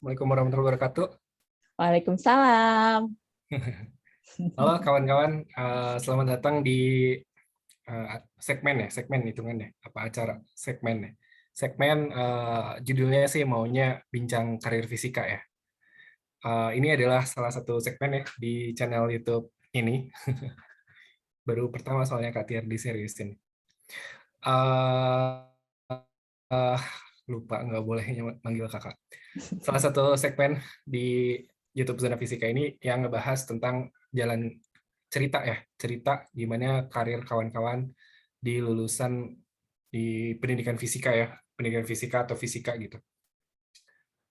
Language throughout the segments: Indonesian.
Assalamualaikum warahmatullahi wabarakatuh. Waalaikumsalam. Halo kawan-kawan, selamat datang di segmen ya, segmen hitungannya, apa acara segmen ya. Segmen judulnya sih maunya bincang karir fisika ya. Ini adalah salah satu segmen ya di channel YouTube ini. Baru pertama soalnya Kak Tiar diseriusin. Eh, eh, Lupa nggak boleh manggil kakak. Salah satu segmen di YouTube Zona Fisika ini yang ngebahas tentang jalan cerita ya, cerita gimana karir kawan-kawan di lulusan di pendidikan fisika ya, pendidikan fisika atau fisika gitu.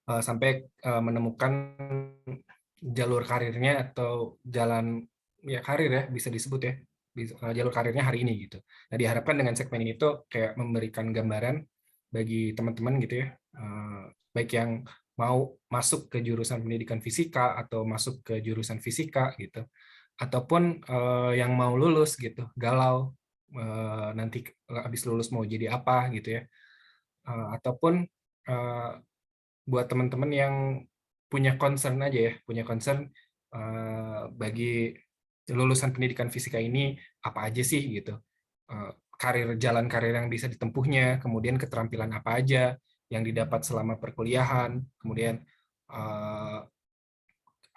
Sampai menemukan jalur karirnya atau jalan ya karir ya bisa disebut ya, jalur karirnya hari ini gitu. Nah, diharapkan dengan segmen ini tuh kayak memberikan gambaran bagi teman-teman gitu ya, baik yang mau masuk ke jurusan pendidikan fisika atau masuk ke jurusan fisika gitu, ataupun yang mau lulus gitu, galau nanti habis lulus mau jadi apa gitu ya, ataupun buat teman-teman yang punya concern aja ya, punya concern bagi lulusan pendidikan fisika ini apa aja sih gitu, jalan karir yang bisa ditempuhnya, kemudian keterampilan apa aja yang didapat selama perkuliahan, kemudian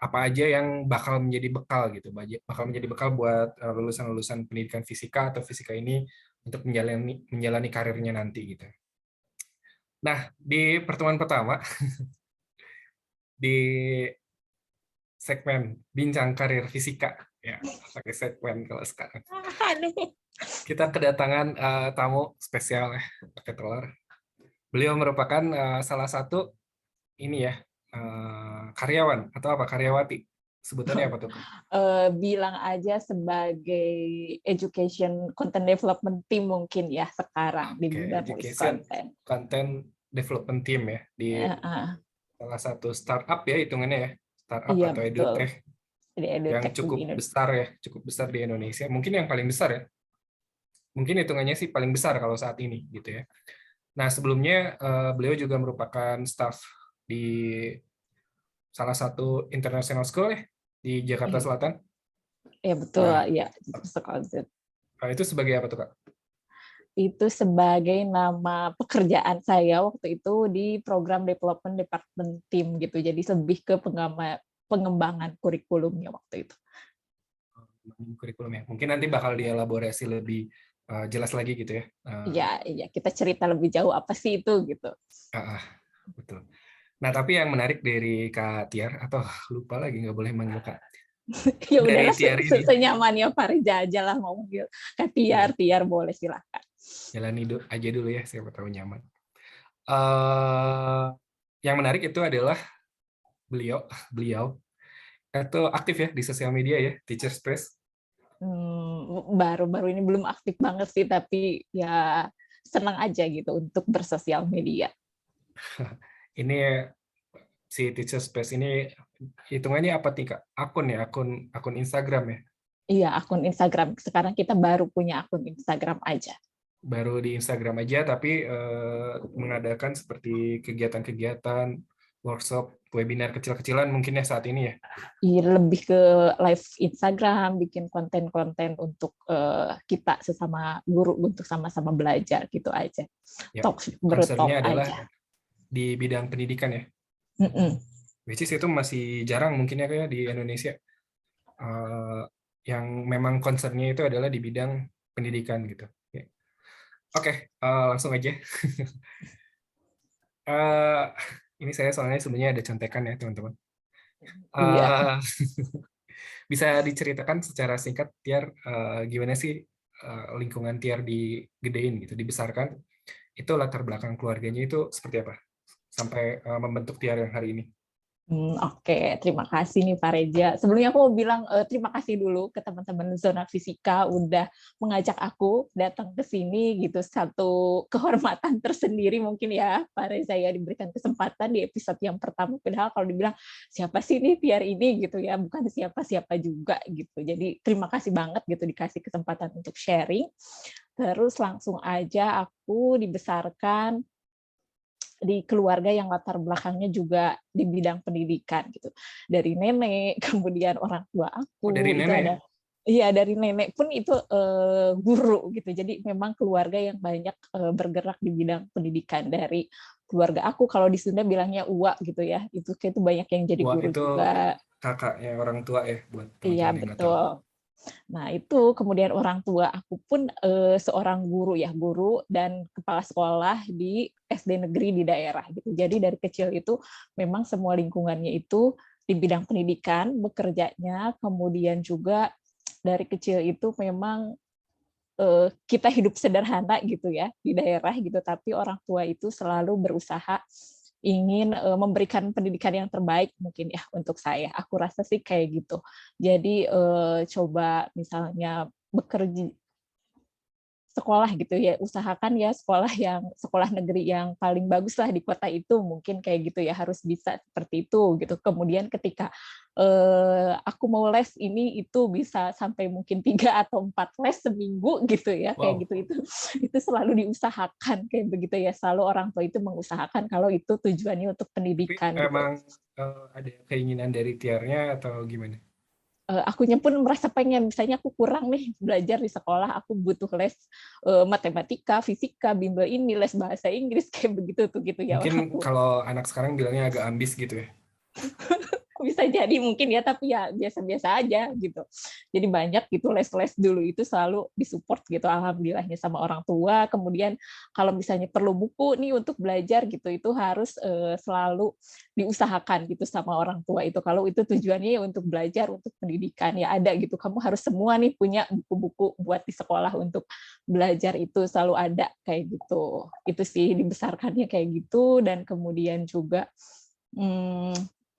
apa aja yang bakal menjadi bekal gitu, bakal menjadi bekal buat lulusan-lulusan pendidikan fisika atau fisika ini untuk menjalani karirnya nanti gitu. Nah, di pertemuan pertama di segmen bincang karir fisika ya, pakai segmen kalau sekarang kita kedatangan tamu spesial ya, pakai telur. Beliau merupakan salah satu ini ya, karyawan atau apa, karyawati sebutannya apa tuh Kak? Bilang aja sebagai education content development team mungkin ya sekarang di Oke, bidang nulis education konten. content development team ya di salah satu startup ya hitungannya ya, startup Iya atau betul, edutech di yang edutech cukup begini. besar ya, cukup besar di Indonesia, mungkin yang paling besar ya, mungkin hitungannya sih paling besar kalau saat ini gitu ya. Nah, sebelumnya beliau juga merupakan staff di salah satu international school ya di Jakarta Iya, Selatan. iya betul Nah, ya. Sekonsen. itu sebagai apa tuh Kak? Itu sebagai nama pekerjaan saya waktu itu di program development department team gitu. Jadi lebih ke pengembangan kurikulumnya waktu itu. Kurikulum ya. Mungkin nanti bakal dielaborasi lebih jelas lagi gitu ya. Iya, iya kita cerita lebih jauh apa sih itu gitu. Betul. Nah, tapi yang menarik dari Kak Tiar, atau lupa lagi nggak boleh manggil Kak. Ya Dari udahlah Tiar ini, senyamannya Farija aja lah mau manggil Kak Tiar, Tiar boleh silahkan. jalani aja dulu ya, siapa tahu nyaman. Uh, yang menarik itu adalah beliau itu aktif ya di sosial media ya, Teacher Space. Baru-baru ini belum aktif banget sih, tapi ya senang aja gitu untuk bersosial media. Ini si Teacher Space ini hitungannya apa nih Kak? Akun ya, akun Instagram ya. Iya, akun Instagram. Sekarang kita baru punya akun Instagram aja. Baru di Instagram aja, tapi mengadakan seperti kegiatan-kegiatan, workshop, webinar kecil-kecilan mungkin ya saat ini ya. Iya, lebih ke live Instagram, bikin konten-konten untuk kita sesama guru untuk sama-sama belajar gitu aja. Ya, Talk, bertalk concernnya adalah aja. di bidang pendidikan ya. Which is itu masih jarang mungkin ya kayak di Indonesia. Yang memang concernnya itu adalah di bidang pendidikan gitu. Oke, langsung aja. Ini saya soalnya sebenarnya ada contekan ya teman-teman. Iya. Bisa diceritakan secara singkat Tiar, gimana sih lingkungan Tiar digedein gitu, dibesarkan, itu latar belakang keluarganya itu seperti apa sampai membentuk Tiar yang hari ini? Oke, terima kasih nih Pak Reja. Sebelumnya aku mau bilang terima kasih dulu ke teman-teman Zona Fisika udah mengajak aku datang ke sini gitu. Satu kehormatan tersendiri mungkin ya Pak Reza ya diberikan kesempatan di episode yang pertama. Padahal kalau dibilang siapa sih nih Tiar ini gitu ya, bukan siapa-siapa juga gitu. Jadi terima kasih banget gitu dikasih kesempatan untuk sharing. Terus langsung aja aku dibesarkan di keluarga yang latar belakangnya juga di bidang pendidikan gitu. Dari nenek, kemudian orang tua Oh, dari aku itu nenek ya? ada, iya dari nenek pun itu guru gitu. Jadi memang keluarga yang banyak bergerak di bidang pendidikan. Dari keluarga aku, kalau di Sunda bilangnya uwa gitu ya, itu kayak itu banyak yang jadi Wah, guru itu juga. kakaknya orang tua ya, buat Iya teman-teman yang nggak tahu. betul. Nah, itu kemudian orang tua aku pun seorang guru ya, guru dan kepala sekolah di SD negeri di daerah gitu. Jadi dari kecil itu memang semua lingkungannya itu di bidang pendidikan bekerjanya, kemudian juga dari kecil itu memang kita hidup sederhana gitu ya di daerah gitu, tapi orang tua itu selalu berusaha ingin memberikan pendidikan yang terbaik mungkin ya untuk saya. Aku rasa sih kayak gitu. Jadi coba misalnya bekerja sekolah gitu ya, usahakan ya sekolah negeri yang paling bagus lah di kota itu, mungkin kayak gitu ya, harus bisa seperti itu gitu. Kemudian ketika aku mau les ini itu bisa sampai mungkin 3 atau 4 les seminggu gitu ya, kayak Wow, gitu itu selalu diusahakan kayak begitu ya, selalu orang tua itu mengusahakan kalau itu tujuannya untuk tapi pendidikan gitu. emang ada keinginan dari tiarnya atau gimana? Akunya pun merasa pengen, misalnya aku kurang nih belajar di sekolah, aku butuh les matematika, fisika, bimbel ini, les bahasa Inggris, kayak begitu tuh gitu ya Mungkin orang tua. kalau anak sekarang bilangnya agak ambis gitu ya. Bisa jadi mungkin ya, tapi ya biasa-biasa aja gitu. Jadi banyak gitu les-les dulu itu selalu disupport gitu alhamdulillahnya sama orang tua. Kemudian kalau misalnya perlu buku nih untuk belajar gitu, itu harus selalu diusahakan gitu sama orang tua itu. Kalau itu tujuannya ya untuk belajar, untuk pendidikan ya ada gitu. Kamu harus semua nih punya buku-buku buat di sekolah untuk belajar, itu selalu ada kayak gitu. Itu sih dibesarkannya kayak gitu. Dan kemudian juga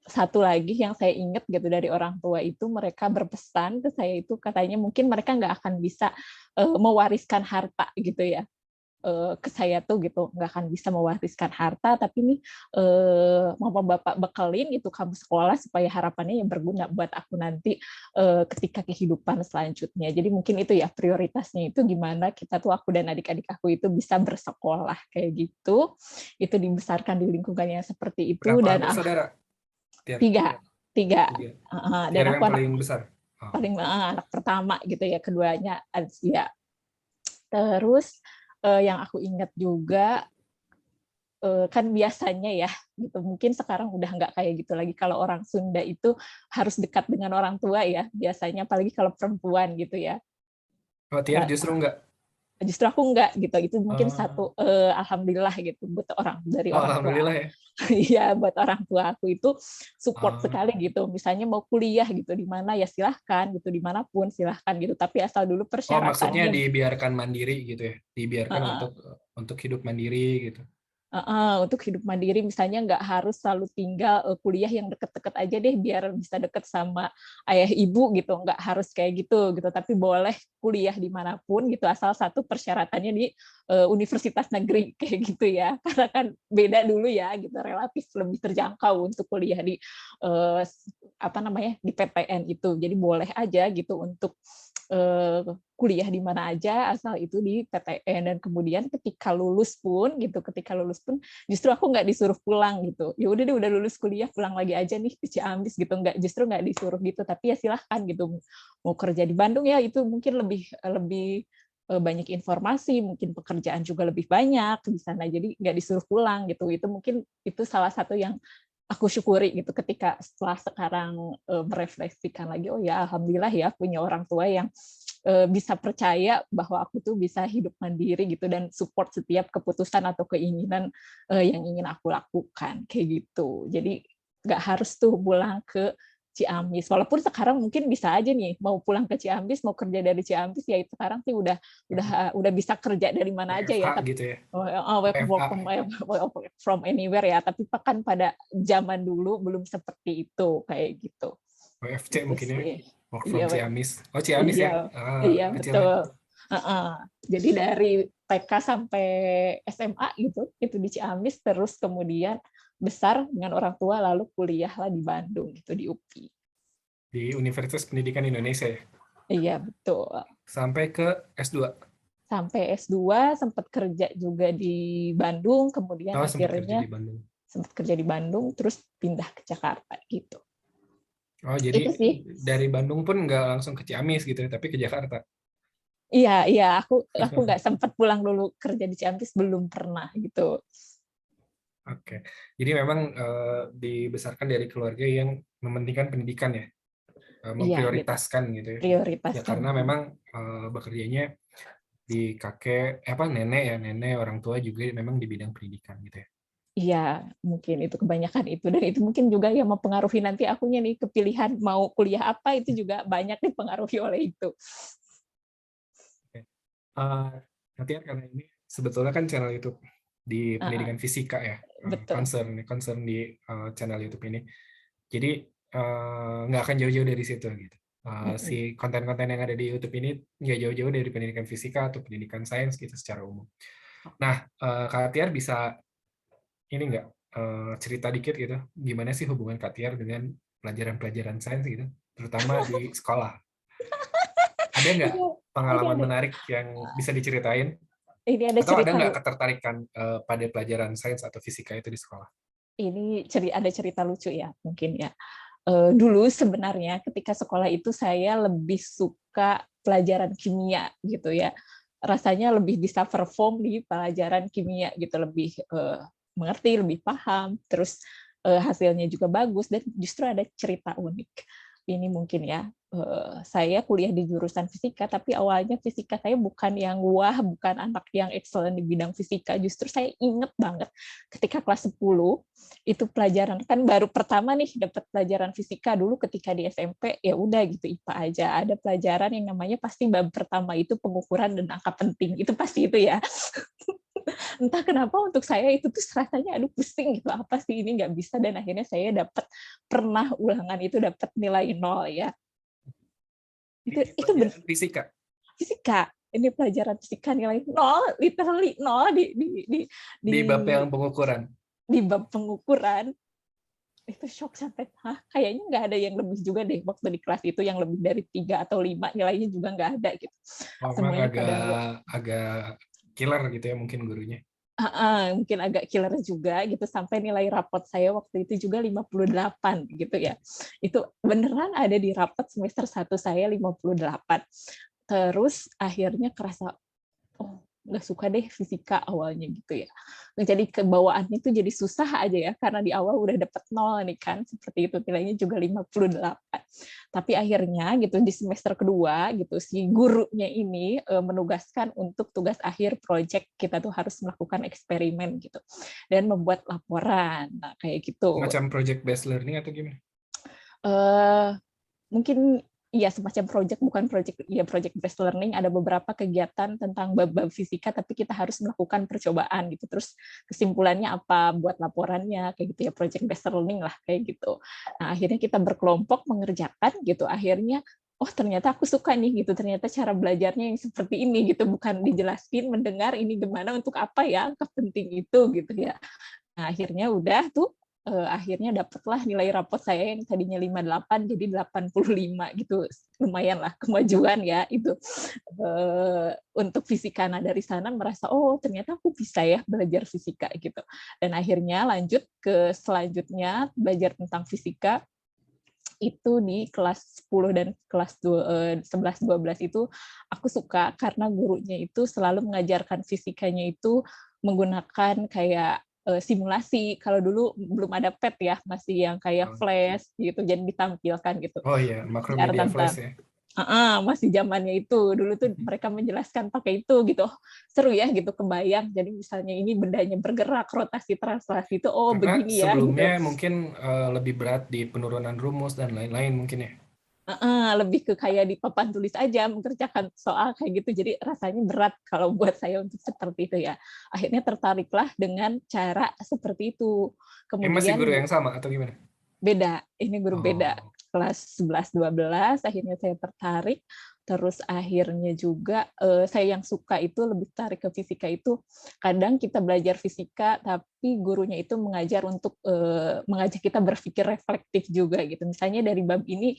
satu lagi yang saya ingat gitu dari orang tua itu, mereka berpesan ke saya itu katanya mungkin mereka nggak akan bisa mewariskan harta gitu ya ke saya tuh gitu, nggak akan bisa mewariskan harta, tapi nih mama bapak bekelin itu kamu sekolah supaya harapannya yang berguna buat aku nanti ketika kehidupan selanjutnya. Jadi mungkin itu ya prioritasnya itu gimana kita tuh, aku dan adik-adik aku itu bisa bersekolah kayak gitu. Itu dibesarkan di lingkungan yang seperti itu. Berapa Dan bersaudara, Tiar? tiga, tiga. Tiga. Dan Tiar aku yang anak paling besar. Oh. paling anak pertama gitu ya, keduanya Asia. Terus yang aku ingat juga kan biasanya ya gitu, mungkin sekarang udah nggak kayak gitu lagi, kalau orang Sunda itu harus dekat dengan orang tua ya biasanya, apalagi kalau perempuan gitu ya. Oh, Tiar justru enggak. Justru aku enggak gitu, itu mungkin Oh, satu alhamdulillah gitu buat dari oh, orang tua. alhamdulillah ya. Iya, buat orang tua aku itu support Oh, sekali gitu. Misalnya mau kuliah gitu di mana ya silahkan gitu, dimanapun silahkan gitu. Tapi asal dulu oh, maksudnya persyaratannya. dibiarkan mandiri gitu ya. Dibiarkan uh, untuk hidup mandiri gitu. untuk hidup mandiri, misalnya nggak harus selalu tinggal kuliah yang deket-deket aja deh biar bisa deket sama ayah ibu gitu, nggak harus kayak gitu gitu, tapi boleh kuliah dimanapun gitu, asal satu persyaratannya di universitas negeri kayak gitu ya, karena kan beda dulu ya gitu, relatif lebih terjangkau untuk kuliah di uh, apa namanya di PTN itu, jadi boleh aja gitu untuk kuliah di mana aja asal itu di PTN. Dan kemudian ketika lulus pun justru aku nggak disuruh pulang gitu, ya udah deh udah lulus kuliah pulang lagi aja nih ke Ciamis gitu, justru nggak disuruh gitu, tapi ya silahkan gitu, mau kerja di Bandung ya itu mungkin lebih lebih banyak informasi, mungkin pekerjaan juga lebih banyak di sana, jadi nggak disuruh pulang gitu. Itu mungkin itu salah satu yang aku syukuri gitu, ketika setelah sekarang merefleksikan lagi, oh ya alhamdulillah ya punya orang tua yang bisa percaya bahwa aku tuh bisa hidup mandiri gitu, dan support setiap keputusan atau keinginan yang ingin aku lakukan kayak gitu. Jadi nggak harus tuh pulang ke Ciamis, walaupun sekarang mungkin bisa aja nih mau pulang ke Ciamis, mau kerja dari Ciamis ya, itu sekarang sih udah bisa kerja dari mana aja WFH ya, tapi gitu ya. work WFH. from anywhere ya, tapi kan pada zaman dulu belum seperti itu kayak gitu. WFC Itu mungkin ya. sih. Work Iya, from Ciamis. Oh, Ciamis iya, ya. Ah, iya kecilnya. betul. Jadi dari TK sampai SMA gitu, itu di Ciamis, terus kemudian besar dengan orang tua, lalu kuliah lah di Bandung gitu di UPI. Di Universitas Pendidikan Indonesia ya. Iya betul. Sampai ke S2. sampai S2 sempat kerja juga di Bandung, kemudian Oh, sempat kerja akhirnya di Bandung. sempat kerja di Bandung, terus pindah ke Jakarta gitu. Oh, jadi Itu sih. dari Bandung pun nggak langsung ke Ciamis gitu, tapi ke Jakarta. Iya, iya, aku nggak sempat pulang dulu kerja di Ciamis, belum pernah gitu. Oke, jadi memang dibesarkan dari keluarga yang mementingkan pendidikan ya, Iya gitu, memprioritaskan gitu ya. Ya prioritaskan. karena memang bekerjanya di kakek, nenek ya, nenek orang tua juga memang di bidang pendidikan gitu ya. Iya, mungkin itu kebanyakan itu, dan itu mungkin juga yang mempengaruhi nanti akunya nih kepilihan mau kuliah apa, itu juga banyak dipengaruhi oleh itu. Oke. Uh, nanti karena ini sebetulnya kan channel YouTube di Uh, pendidikan fisika ya, betul. concern di channel YouTube ini. Jadi nggak akan jauh-jauh dari situ gitu. Si konten-konten yang ada di YouTube ini nggak jauh-jauh dari pendidikan fisika atau pendidikan sains gitu secara umum. Nah, Kak Tiar bisa ini nggak cerita dikit gitu, gimana sih hubungan Kak Tiar dengan pelajaran-pelajaran sains gitu, terutama di sekolah. Ada nggak Iya, pengalaman ada. menarik yang bisa diceritain? Ini ada Atau ada cerita nggak ketertarikan pada pelajaran sains atau fisika itu di sekolah? ada cerita lucu ya mungkin ya. Dulu sebenarnya ketika sekolah itu saya lebih suka pelajaran kimia gitu ya. Rasanya lebih bisa perform di pelajaran kimia gitu, lebih mengerti, lebih paham, terus hasilnya juga bagus, dan justru ada cerita unik. Ini mungkin ya, saya kuliah di jurusan fisika, tapi awalnya fisika saya bukan yang wah, bukan anak yang excellent di bidang fisika. Justru saya inget banget ketika kelas 10, itu pelajaran, kan baru pertama nih dapat pelajaran fisika dulu ketika di SMP, ya udah gitu IPA aja. Ada pelajaran yang namanya pasti bab pertama itu pengukuran dan angka penting. Itu pasti itu ya. Entah kenapa untuk saya itu tuh rasanya aduh pusing gitu, apa sih ini nggak bisa, dan akhirnya saya pernah ulangan itu dapat nilai 0 ya. Di Itu pelajaran fisika? fisika. Ini pelajaran fisika nilai 0, literally 0 di Di bab yang pengukuran? di bab pengukuran. Itu shock sampai, kayaknya nggak ada yang lebih juga deh waktu di kelas itu yang lebih dari 3 atau 5, nilainya juga nggak ada gitu. Oh, memang Semuanya agak pada agak killer gitu ya mungkin gurunya. mungkin agak killer juga gitu, sampai nilai rapot saya waktu itu juga 58 gitu ya. Itu beneran ada di rapot semester 1 saya 58. Terus akhirnya kerasa, oh nggak suka deh fisika awalnya gitu ya. Jadi kebawaannya itu jadi susah aja ya, karena di awal udah dapet 0 nih kan, seperti itu, nilainya juga 58. Tapi akhirnya gitu di semester kedua gitu, si gurunya ini menugaskan untuk tugas akhir project kita tuh harus melakukan eksperimen gitu dan membuat laporan. Nah, kayak gitu. Macam project based learning atau gimana? Mungkin ya semacam project, bukan project ya, project based learning. Ada beberapa kegiatan tentang bab-bab fisika tapi kita harus melakukan percobaan gitu, terus kesimpulannya apa, buat laporannya kayak gitu ya, project based learning lah kayak gitu. Nah akhirnya kita berkelompok mengerjakan gitu, akhirnya oh ternyata aku suka nih gitu, ternyata cara belajarnya yang seperti ini gitu, bukan dijelasin mendengar ini gimana untuk apa ya, angka penting itu gitu ya. Nah, akhirnya udah tuh akhirnya dapatlah nilai rapot saya yang tadinya 58 jadi 85 gitu. Lumayan lah kemajuan ya itu untuk fisika. Nah, dari sana merasa oh ternyata aku bisa ya belajar fisika gitu. Dan akhirnya lanjut ke selanjutnya belajar tentang fisika itu di kelas 10 dan kelas 11 12 itu aku suka karena gurunya itu selalu mengajarkan fisikanya itu menggunakan kayak simulasi. Kalau dulu belum ada PET ya, masih yang kayak flash gitu, jadi ditampilkan gitu. Oh iya, Biar Macromedia Flash tentang ya. masih zamannya itu dulu tuh mereka menjelaskan pakai itu gitu. Seru ya gitu, kebayang. Jadi misalnya ini bendanya bergerak, rotasi translasi itu oh Karena begini ya gitu. sebelumnya mungkin lebih berat di penurunan rumus dan lain-lain mungkin ya. Lebih ke kayak di papan tulis aja mengerjakan soal kayak gitu, jadi rasanya berat kalau buat saya untuk seperti itu ya. Akhirnya tertariklah dengan cara seperti itu. Masih Kemudian guru yang sama atau gimana? beda, ini guru beda. Oh. kelas 11-12 akhirnya saya tertarik. Terus akhirnya juga saya yang suka itu lebih tertarik ke fisika itu, kadang kita belajar fisika tapi gurunya itu mengajar untuk mengajak kita berpikir reflektif juga gitu. Misalnya dari bab ini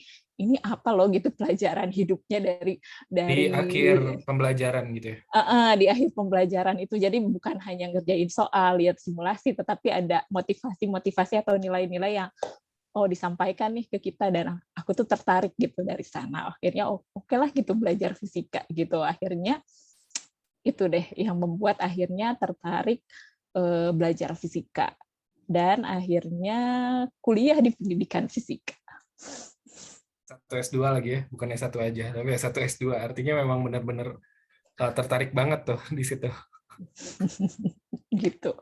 apa loh gitu pelajaran hidupnya Di dari akhir pembelajaran gitu ya? di akhir pembelajaran itu. Jadi bukan hanya ngerjain soal, lihat simulasi, tetapi ada motivasi-motivasi atau nilai-nilai yang disampaikan nih ke kita, dan aku tuh tertarik gitu dari sana. Akhirnya oke lah gitu belajar fisika gitu. Akhirnya itu deh yang membuat akhirnya tertarik belajar fisika, dan akhirnya kuliah di pendidikan fisika. 1 S2 lagi ya, bukannya 1 aja, tapi 1 S2. Artinya memang benar-benar tertarik banget tuh di situ. Gitu.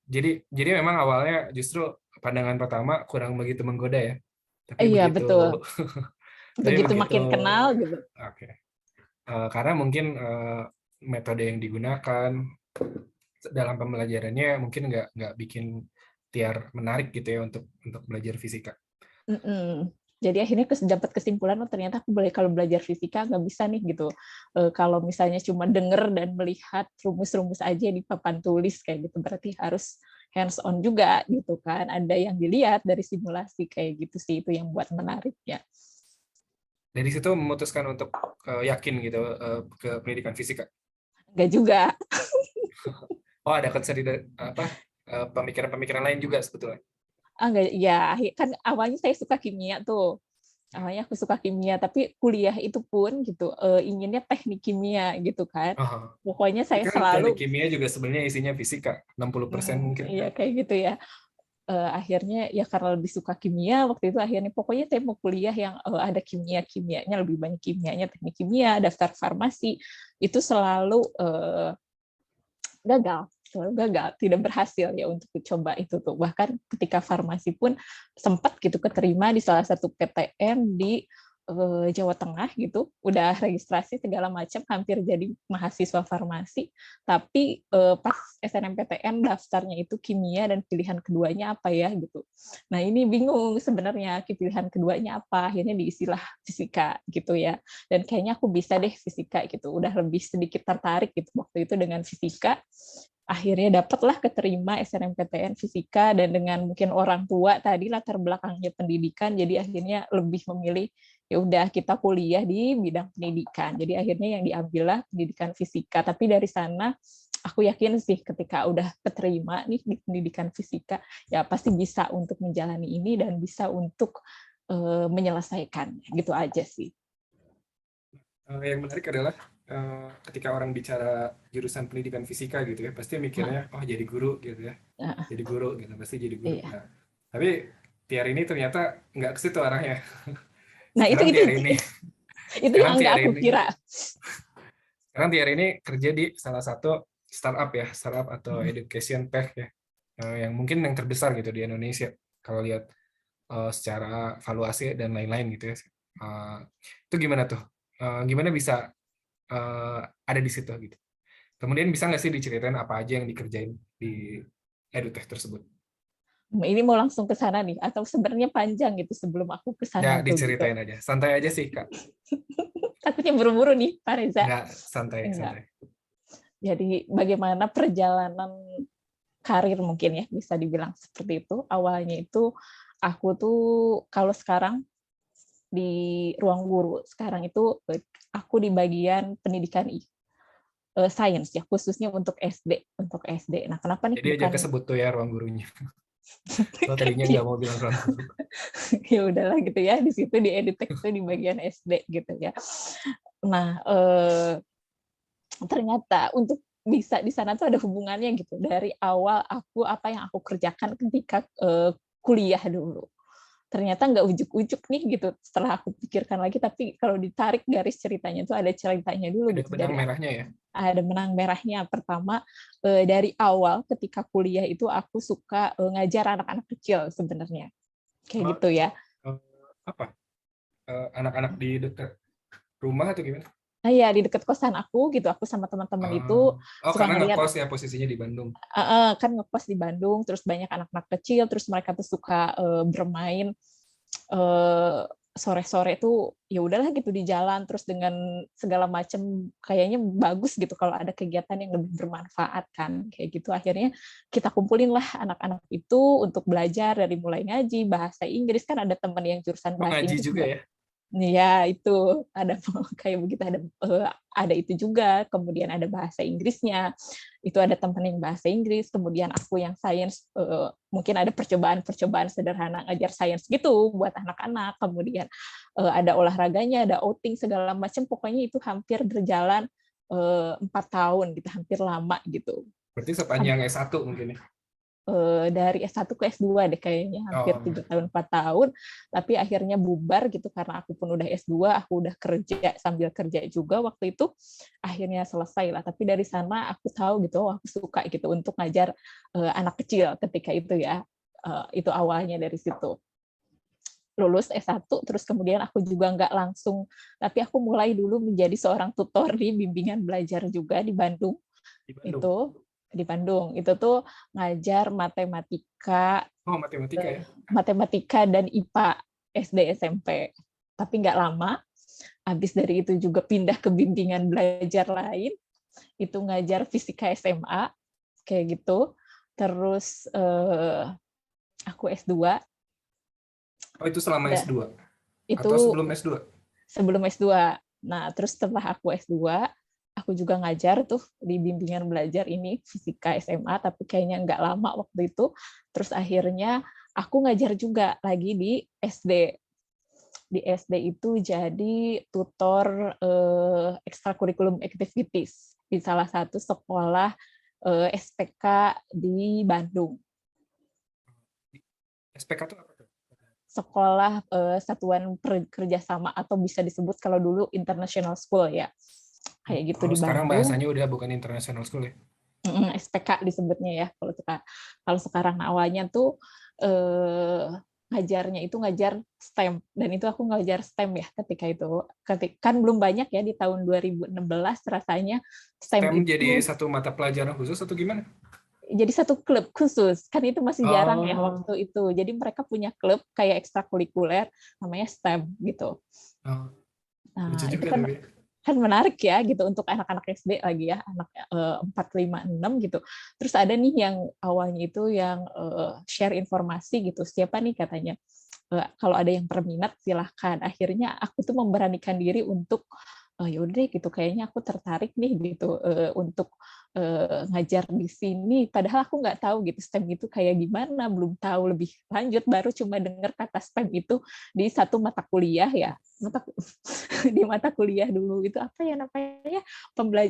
Jadi memang awalnya justru pandangan pertama kurang begitu menggoda ya. Tapi Iya, begitu betul. tapi Begitu begitu makin kenal gitu. Oke. Karena mungkin metode yang digunakan dalam pembelajarannya mungkin nggak bikin Tiar menarik gitu ya untuk belajar fisika. Jadi akhirnya dapat kesimpulan, ternyata aku kalau belajar fisika nggak bisa nih gitu. Kalau misalnya cuma denger dan melihat rumus-rumus aja di papan tulis kayak gitu, berarti harus hands on juga gitu kan. Ada yang dilihat dari simulasi kayak gitu sih, itu yang buat menarik ya. Dari situ memutuskan untuk yakin gitu ke pendidikan fisika. Nggak juga. Oh, ada pemikiran-pemikiran lain juga sebetulnya. Enggak, ya kan awalnya saya suka kimia tuh. Awalnya aku suka kimia, tapi kuliah itu pun gitu inginnya teknik kimia gitu kan. Pokoknya Tapi saya kan teknik selalu kimia juga sebenarnya isinya fisika, 60% mungkin. iya kayak gitu ya. Akhirnya ya karena lebih suka kimia waktu itu, akhirnya pokoknya saya mau kuliah yang ada kimianya, lebih banyak kimianya, teknik kimia, daftar farmasi itu selalu gagal, tidak berhasil ya untuk coba itu tuh. Bahkan ketika farmasi pun sempat gitu keterima di salah satu PTN di Jawa Tengah gitu, udah registrasi segala macam, hampir jadi mahasiswa farmasi, tapi pas SNMPTN daftarnya itu kimia dan pilihan keduanya apa ya gitu. Nah ini bingung sebenarnya pilihan keduanya apa, akhirnya diisilah fisika gitu ya. Dan kayaknya aku bisa deh fisika gitu, udah lebih sedikit tertarik gitu waktu itu dengan fisika. Akhirnya dapatlah keterima SNMPTN fisika, dan dengan mungkin orang tua tadi latar belakangnya pendidikan, jadi akhirnya lebih memilih ya udah kita kuliah di bidang pendidikan. Jadi akhirnya yang diambillah pendidikan fisika. Tapi dari sana aku yakin sih ketika udah keterima nih di pendidikan fisika, ya pasti bisa untuk menjalani ini dan bisa untuk menyelesaikan. Gitu aja sih. Yang menarik adalah ketika orang bicara jurusan pendidikan fisika gitu ya, pasti mikirnya jadi guru gitu ya. Jadi guru gitu, pasti jadi guru. Iya. Nah, tapi Tiar ini ternyata nggak ke situ arahnya. Nah, Sekarang Tiar ini itu yang nggak aku kira. Sekarang Tiar ini kerja di salah satu startup ya, startup atau education tech ya, yang mungkin yang terbesar gitu di Indonesia kalau lihat secara valuasi dan lain-lain gitu ya. Itu gimana tuh? Gimana bisa ada di situ gitu? Kemudian bisa nggak sih diceritain apa aja yang dikerjain di edutech tersebut? Ini mau langsung ke sana nih, atau sebenarnya panjang gitu sebelum aku ke sana Ya, tuh gitu. diceritain aja. Santai aja sih, Kak. Takutnya buru-buru nih, Pak Reza. Nggak, santai, Enggak. santai. Jadi bagaimana perjalanan karir mungkin ya, bisa dibilang seperti itu. Awalnya itu aku tuh kalau sekarang di ruang guru, sekarang itu aku di bagian pendidikan sains ya, khususnya untuk SD. Nah, kenapa nih Jadi aja bukan kesebut tuh ya ruang gurunya. Lo tadinya nggak mau bilang ruang guru. ya udahlah gitu ya, di situ di edutech itu di bagian SD gitu ya. Nah, ternyata untuk bisa di sana tuh ada hubungannya gitu dari awal aku apa yang aku kerjakan ketika kuliah dulu. Ternyata nggak ujuk-ujuk nih gitu setelah aku pikirkan lagi, tapi kalau ditarik garis ceritanya tuh ada ceritanya dulu Ada gitu. benang Dari merahnya ya? ada benang merahnya. Pertama, dari awal ketika kuliah itu aku suka ngajar anak-anak kecil sebenarnya. Kayak Oh, gitu ya. apa? Anak-anak di dekat rumah atau gimana? ya di dekat kosan aku gitu, aku sama teman-teman itu Oh, suka karena ngeliat, ngekos ya posisinya di Bandung. kan ngekos di Bandung, terus banyak anak-anak kecil, terus mereka tuh suka bermain sore-sore tuh ya udahlah gitu di jalan, terus dengan segala macam kayaknya bagus gitu kalau ada kegiatan yang lebih bermanfaat kan kayak gitu. Akhirnya kita kumpulin lah anak-anak itu untuk belajar dari mulai ngaji bahasa Inggris, kan ada teman yang jurusan Oh, bahasa ngaji Inggris. juga ya? Ya itu ada kayak begitu, ada itu juga, kemudian ada bahasa Inggrisnya, itu ada teman yang bahasa Inggris, kemudian aku yang sains, mungkin ada percobaan-percobaan sederhana ngajar sains gitu buat anak-anak, kemudian ada olahraganya, ada outing segala macam, pokoknya itu hampir berjalan 4 tahun gitu, hampir lama gitu. Berarti sepanjang S1 mungkin ya? Dari S1 ke S2 deh kayaknya, hampir 3 tahun 4 tahun, tapi akhirnya bubar gitu karena aku pun udah S2, aku udah kerja sambil kerja juga waktu itu, akhirnya selesai lah. Tapi dari sana aku tahu gitu, aku suka gitu untuk ngajar anak kecil ketika itu ya. Itu awalnya dari situ. Lulus S1, terus kemudian aku juga nggak langsung, tapi aku mulai dulu menjadi seorang tutor di bimbingan belajar juga di Bandung. Di Bandung. Itu di Bandung itu tuh ngajar matematika, Oh, matematika ya? matematika dan IPA SD SMP, tapi nggak lama. Habis dari itu juga pindah ke bimbingan belajar lain, itu ngajar fisika SMA kayak gitu. Terus aku S2. Oh, itu selama Dan S2 itu atau sebelum S2? sebelum S2. Nah, terus setelah aku S2, aku juga ngajar tuh di bimbingan belajar ini fisika SMA, tapi kayaknya nggak lama waktu itu. Terus akhirnya aku ngajar juga lagi di SD. Di SD itu jadi tutor extracurriculum activities di salah satu sekolah SPK di Bandung. SPK itu apa tuh? Sekolah Satuan Kerjasama, atau bisa disebut kalau dulu International School ya. Kayak gitu Oh, di sekarang Bandung. bahasanya udah bukan international school ya? SPK disebutnya ya kalau sekarang. Awalnya tuh ngajarnya itu ngajar STEM, dan itu aku ngajar STEM ya ketika itu. Kan belum banyak ya di tahun 2016 rasanya STEM STEM jadi itu satu mata pelajaran khusus atau gimana? jadi satu klub khusus, kan itu masih jarang ya Oh, waktu itu. Jadi mereka punya klub kayak ekstrakurikuler namanya STEM gitu. oh, lucu Nah, itu juga kan tapi. menarik ya gitu untuk anak-anak SD lagi ya, anak 4, 5, 6 gitu. Terus ada nih yang awalnya itu yang share informasi gitu. Siapa nih katanya, kalau ada yang berminat silahkan. Akhirnya aku tuh memberanikan diri untuk ya udah deh gitu, kayaknya aku tertarik nih gitu untuk ngajar di sini. Padahal aku nggak tahu gitu STEM itu kayak gimana, belum tahu lebih lanjut, baru cuma dengar kata STEM itu di satu mata kuliah ya. Di mata kuliah dulu itu apa ya namanya,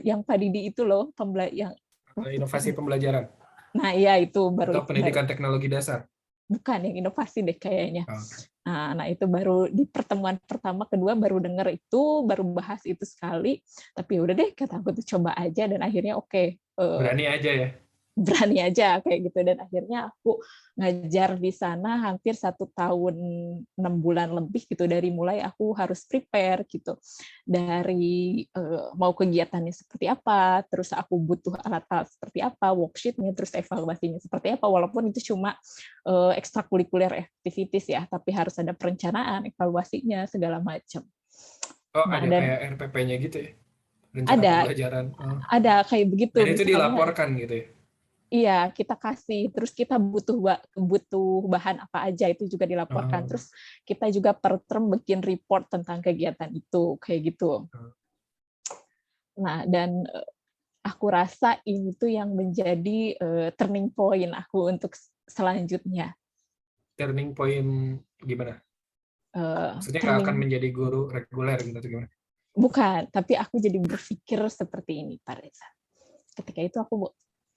yang Pak Didi itu loh, yang waktu Inovasi pembelajaran nah iya itu atau baru pendidikan teknologi dasar. bukan yang inovasi deh kayaknya. Oh, Nah itu baru di pertemuan pertama kedua baru dengar itu, baru bahas itu sekali, tapi udah deh kata aku tuh coba aja, dan akhirnya oke, berani aja ya. berani aja kayak gitu, dan akhirnya aku ngajar di sana hampir 1 tahun 6 bulan lebih gitu, dari mulai aku harus prepare gitu, dari mau kegiatannya seperti apa, terus aku butuh alat-alat seperti apa, worksheetnya, terus evaluasinya seperti apa, walaupun itu cuma extracurricular activities ya, tapi harus ada perencanaan, evaluasinya segala macam. Oh, Nah ada dan kayak RPP-nya gitu ya, rencana ada pembelajaran. Oh. ada kayak begitu, Dan itu misalnya. dilaporkan gitu ya. Iya, kita kasih. Terus kita butuh bahan apa aja, itu juga dilaporkan. Oh. Terus kita juga per term bikin report tentang kegiatan itu, kayak gitu. Nah, dan aku rasa ini tuh yang menjadi turning point aku untuk selanjutnya. Turning point gimana? Maksudnya nggak akan Turning menjadi guru reguler gitu atau gimana? Bukan, tapi aku jadi berpikir seperti ini, Pak Reza. Ketika itu aku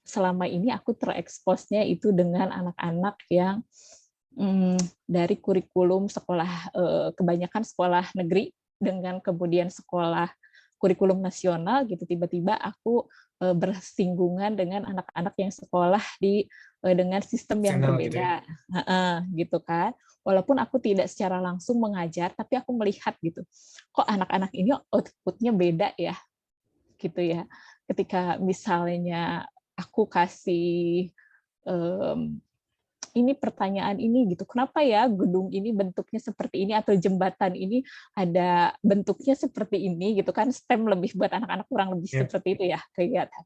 selama ini aku tereksposnya itu dengan anak-anak yang dari kurikulum sekolah, kebanyakan sekolah negeri dengan kemudian sekolah kurikulum nasional gitu, tiba-tiba aku bersinggungan dengan anak-anak yang sekolah di dengan sistem yang Channel gitu ya. berbeda, gitu kan. Walaupun aku tidak secara langsung mengajar, tapi aku melihat gitu, kok anak-anak ini output-nya beda ya, gitu ya. Ketika misalnya aku kasih ini pertanyaan ini gitu, kenapa ya gedung ini bentuknya seperti ini atau jembatan ini ada bentuknya seperti ini gitu kan, STEM lebih buat anak-anak kurang lebih Ya. seperti itu ya kegiatan.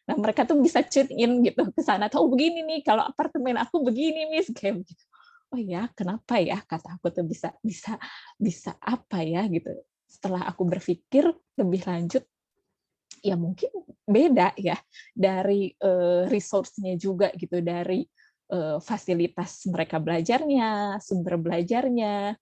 Nah mereka tuh bisa tune in gitu ke sana, tahu begini nih kalau apartemen aku begini Miss, kayak begitu. Oh ya, kenapa ya, kata aku tuh bisa bisa bisa apa ya gitu. Setelah aku berpikir lebih lanjut, ya mungkin beda ya dari resource-nya juga gitu, dari fasilitas mereka belajarnya, sumber belajarnya,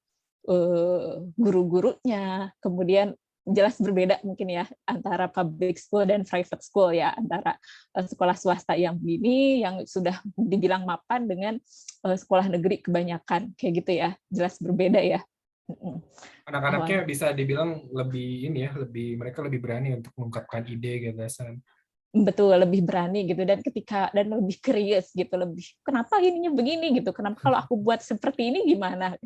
guru-gurunya, kemudian jelas berbeda mungkin ya antara public school dan private school ya, antara sekolah swasta yang begini yang sudah dibilang mapan dengan sekolah negeri kebanyakan kayak gitu ya, jelas berbeda ya. Anak-anaknya Awalnya bisa dibilang lebih ini ya, mereka lebih berani untuk mengungkapkan ide, gagasan. betul lebih berani gitu, dan lebih curious gitu, lebih kenapa ininya begini gitu, kenapa kalau aku buat seperti ini gimana,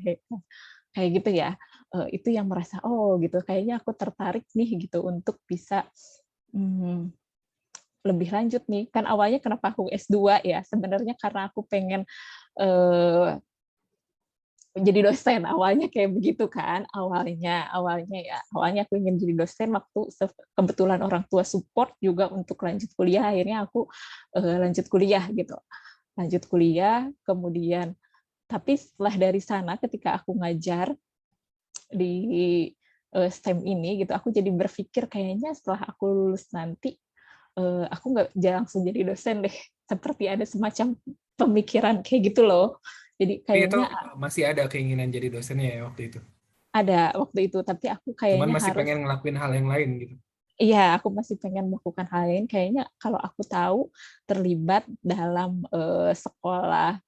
kayak gitu ya. Itu yang merasa oh gitu kayaknya aku tertarik nih gitu untuk bisa hmm, lebih lanjut nih. Kan awalnya kenapa aku S2 ya, sebenarnya karena aku pengen eh, jadi dosen, awalnya kayak begitu kan, awalnya aku ingin jadi dosen waktu kebetulan orang tua support juga untuk lanjut kuliah, akhirnya aku lanjut kuliah gitu, kemudian tapi setelah dari sana ketika aku ngajar di STEM ini gitu, aku jadi berpikir kayaknya setelah aku lulus nanti aku nggak jangan langsung jadi dosen deh, seperti ada semacam pemikiran kayak gitu loh. Jadi Tapi itu kayaknya masih ada keinginan jadi dosennya ya waktu itu. ada waktu itu, tapi aku Cuman kayaknya masih harus, pengen ngelakuin hal yang lain gitu. iya aku masih pengen melakukan hal lain. Kayaknya kalau aku tahu terlibat dalam sekolah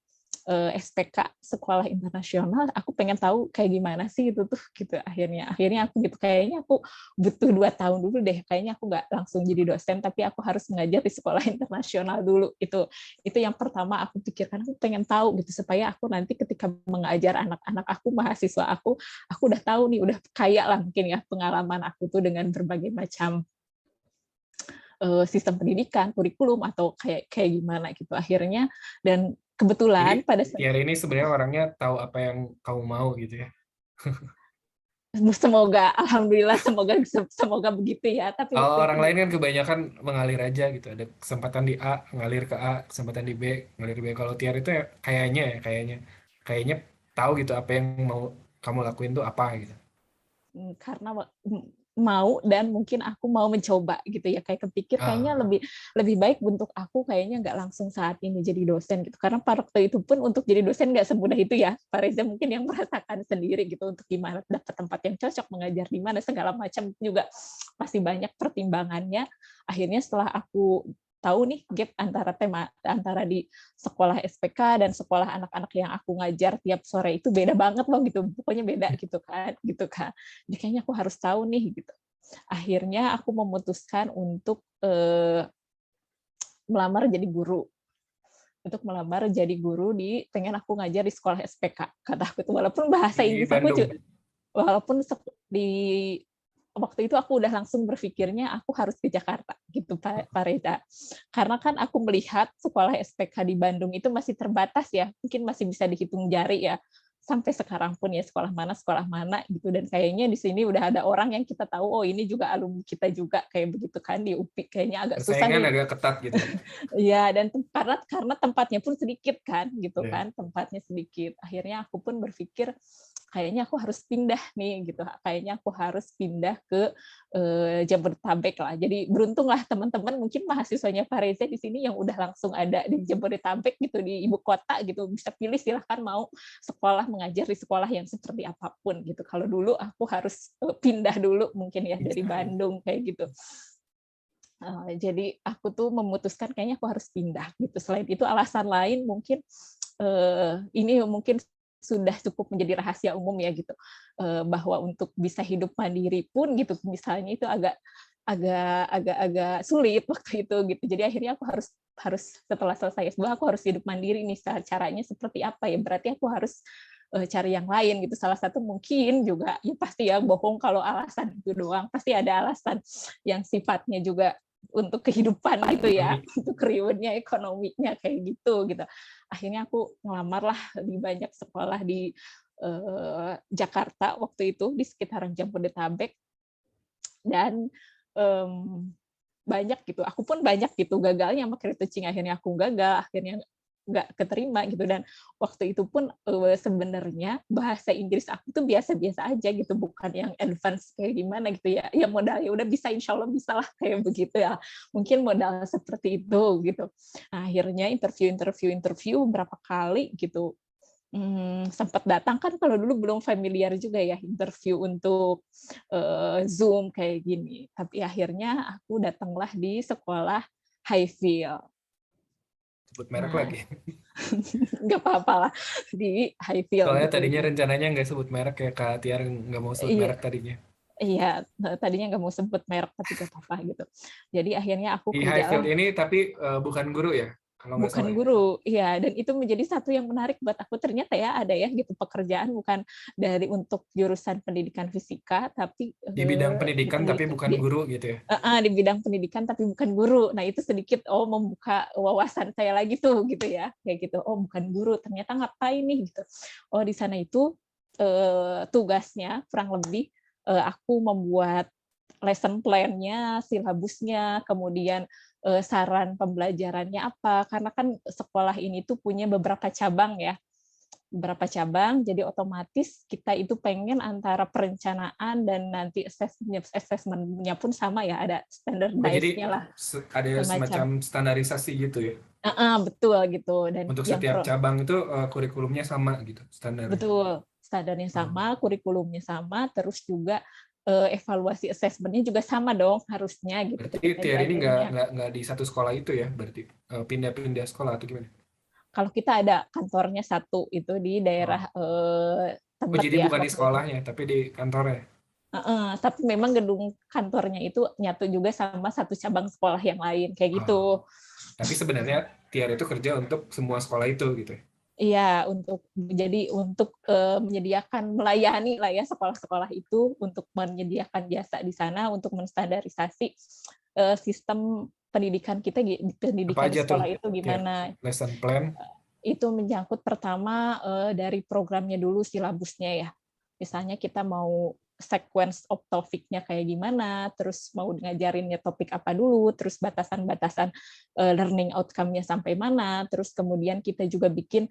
SPK, sekolah internasional, aku pengen tahu kayak gimana sih itu tuh gitu. Akhirnya aku gitu kayaknya aku butuh 2 tahun dulu deh, kayaknya aku nggak langsung jadi dosen tapi aku harus mengajar di sekolah internasional dulu. Itu yang pertama aku pikirkan, aku pengen tahu gitu supaya aku nanti ketika mengajar anak-anak aku, mahasiswa aku udah tahu nih, udah kaya lah mungkin ya pengalaman aku tuh dengan berbagai macam sistem pendidikan, kurikulum atau kayak kayak gimana gitu akhirnya. Dan Jadi kebetulan pada Tiara ini sebenarnya orangnya tahu apa yang kamu mau gitu ya. semoga alhamdulillah semoga semoga begitu ya, tapi Kalau waktu itu orang lain kan kebanyakan mengalir aja gitu. Ada kesempatan di A, ngalir ke A, kesempatan di B, ngalir ke B. Kalau Tiara itu ya kayaknya tahu gitu apa yang mau kamu lakuin tuh apa gitu. karena mau dan mungkin aku mau mencoba gitu ya, kayak kepikir kayaknya Ah, lebih lebih baik untuk aku kayaknya nggak langsung saat ini jadi dosen gitu, karena pada waktu itu pun untuk jadi dosen nggak semudah itu ya Pak Reza, mungkin yang merasakan sendiri gitu, untuk gimana dapat tempat yang cocok, mengajar di mana segala macam juga masih banyak pertimbangannya. Akhirnya setelah aku tahu nih gap antara di sekolah SPK dan sekolah anak-anak yang aku ngajar tiap sore itu beda banget loh gitu, pokoknya beda gitu kan. Jadi kayaknya aku harus tahu nih gitu. Akhirnya aku memutuskan untuk melamar jadi guru. Untuk melamar jadi guru pengen aku ngajar di sekolah SPK. Kata aku tuh walaupun bahasa di Inggris aku Bandung. walaupun di waktu itu aku udah langsung berpikirnya aku harus ke Jakarta gitu Pak Reza. Karena kan aku melihat sekolah SPK di Bandung itu masih terbatas ya, mungkin masih bisa dihitung jari ya. Sampai sekarang pun ya sekolah mana gitu, dan kayaknya di sini udah ada orang yang kita tahu oh ini juga alumni kita juga kayak begitu kan, di UPI kayaknya agak susah Persaingan nih. agak ketat gitu ya. Iya, dan karena tempatnya pun sedikit kan, gitu Ya. kan, tempatnya sedikit. Akhirnya aku pun berpikir kayaknya aku harus pindah nih gitu. Kayaknya aku harus pindah ke Jabodetabek lah. Jadi beruntunglah teman-teman mungkin mahasiswanya Pak Reza di sini yang udah langsung ada di Jabodetabek gitu, di ibu kota gitu, bisa pilih silahkan mau sekolah mengajar di sekolah yang seperti apapun gitu. Kalau dulu aku harus pindah dulu mungkin ya dari Bandung kayak gitu. Jadi aku tuh memutuskan kayaknya aku harus pindah gitu. Selain itu alasan lain mungkin ini mungkin sudah cukup menjadi rahasia umum ya gitu, bahwa untuk bisa hidup mandiri pun gitu misalnya itu agak sulit waktu itu gitu. Jadi akhirnya aku harus harus setelah selesai S2 aku harus hidup mandiri nih, caranya seperti apa ya, berarti aku harus cari yang lain gitu. Salah satu mungkin juga ya pasti ya bohong kalau alasan itu doang, pasti ada alasan yang sifatnya juga untuk kehidupan gitu ya, untuk rewardnya, ekonominya kayak gitu. Akhirnya aku ngelamar lah di banyak sekolah di Jakarta waktu itu di sekitaran Jabodetabek, dan banyak gitu. Aku pun banyak gitu gagalnya sama career teaching, akhirnya aku gagal, akhirnya nggak keterima gitu. Dan waktu itu pun sebenarnya bahasa Inggris aku tuh biasa-biasa aja gitu, bukan yang advance kayak gimana gitu ya. Ya modal ya udah bisa, insya Allah bisa lah kayak begitu ya. Mungkin modal seperti itu gitu. Nah, akhirnya interview berapa kali gitu. Sempat datang kan, kalau dulu belum familiar juga ya interview untuk Zoom kayak gini. Tapi akhirnya aku datanglah di sekolah Highfield. Sebut merek Nah, lagi. nggak apa-apa lah di Highfield Soalnya gitu. tadinya rencananya nggak sebut merek ya, Kak Tiar nggak mau sebut Iya, merek tadinya. iya, tadinya nggak mau sebut merek tapi nggak apa-apa gitu. Jadi akhirnya aku Di kerjalah. Highfield ini tapi bukan guru ya, kalau nggak Bukan salah ya. guru, iya, dan itu menjadi satu yang menarik buat aku, ternyata ya ada ya gitu pekerjaan bukan dari untuk jurusan pendidikan fisika, tapi Di bidang pendidikan tapi bukan guru gitu ya. di bidang pendidikan tapi bukan guru. Nah itu sedikit membuka wawasan saya lagi tuh gitu ya, kayak gitu. Oh bukan guru, ternyata ngapain nih gitu. Oh di sana itu tugasnya kurang lebih aku membuat lesson plan-nya, silabusnya, kemudian saran pembelajarannya apa, karena kan sekolah ini tuh punya beberapa cabang ya, jadi otomatis kita itu pengen antara perencanaan dan nanti assessment-nya pun sama ya, ada Oh, jadi standardized-nya lah, ada semacam. semacam standarisasi gitu ya. Betul gitu, dan Untuk yang setiap cabang itu kurikulumnya sama gitu standarnya. betul, standarnya Oh. sama, kurikulumnya sama, terus juga evaluasi assessment-nya juga sama dong harusnya gitu Berarti ketika Tiar ini diajarnya. nggak di satu sekolah itu ya, berarti pindah-pindah sekolah atau gimana? Kalau kita ada kantornya satu itu di Oh. daerah Oh, Tebet jadi ya bukan di waktu itu. sekolahnya, tapi di kantornya. Tapi memang gedung kantornya itu nyatu juga sama satu cabang sekolah yang lain kayak Oh. gitu. Tapi sebenarnya Tiar itu kerja untuk semua sekolah itu gitu ya. Iya, untuk menyediakan, melayani lah ya sekolah-sekolah itu, untuk menyediakan jasa di sana, untuk menstandarisasi sistem pendidikan kita, Apa pendidikan di aja tuh, sekolah itu Tiar? gimana. Lesson plan? Itu menyangkut pertama dari programnya dulu, silabusnya ya. Misalnya kita mau sequence of topiknya kayak gimana, terus mau ngajarinnya topik apa dulu, terus batasan-batasan learning outcome-nya sampai mana, terus kemudian kita juga bikin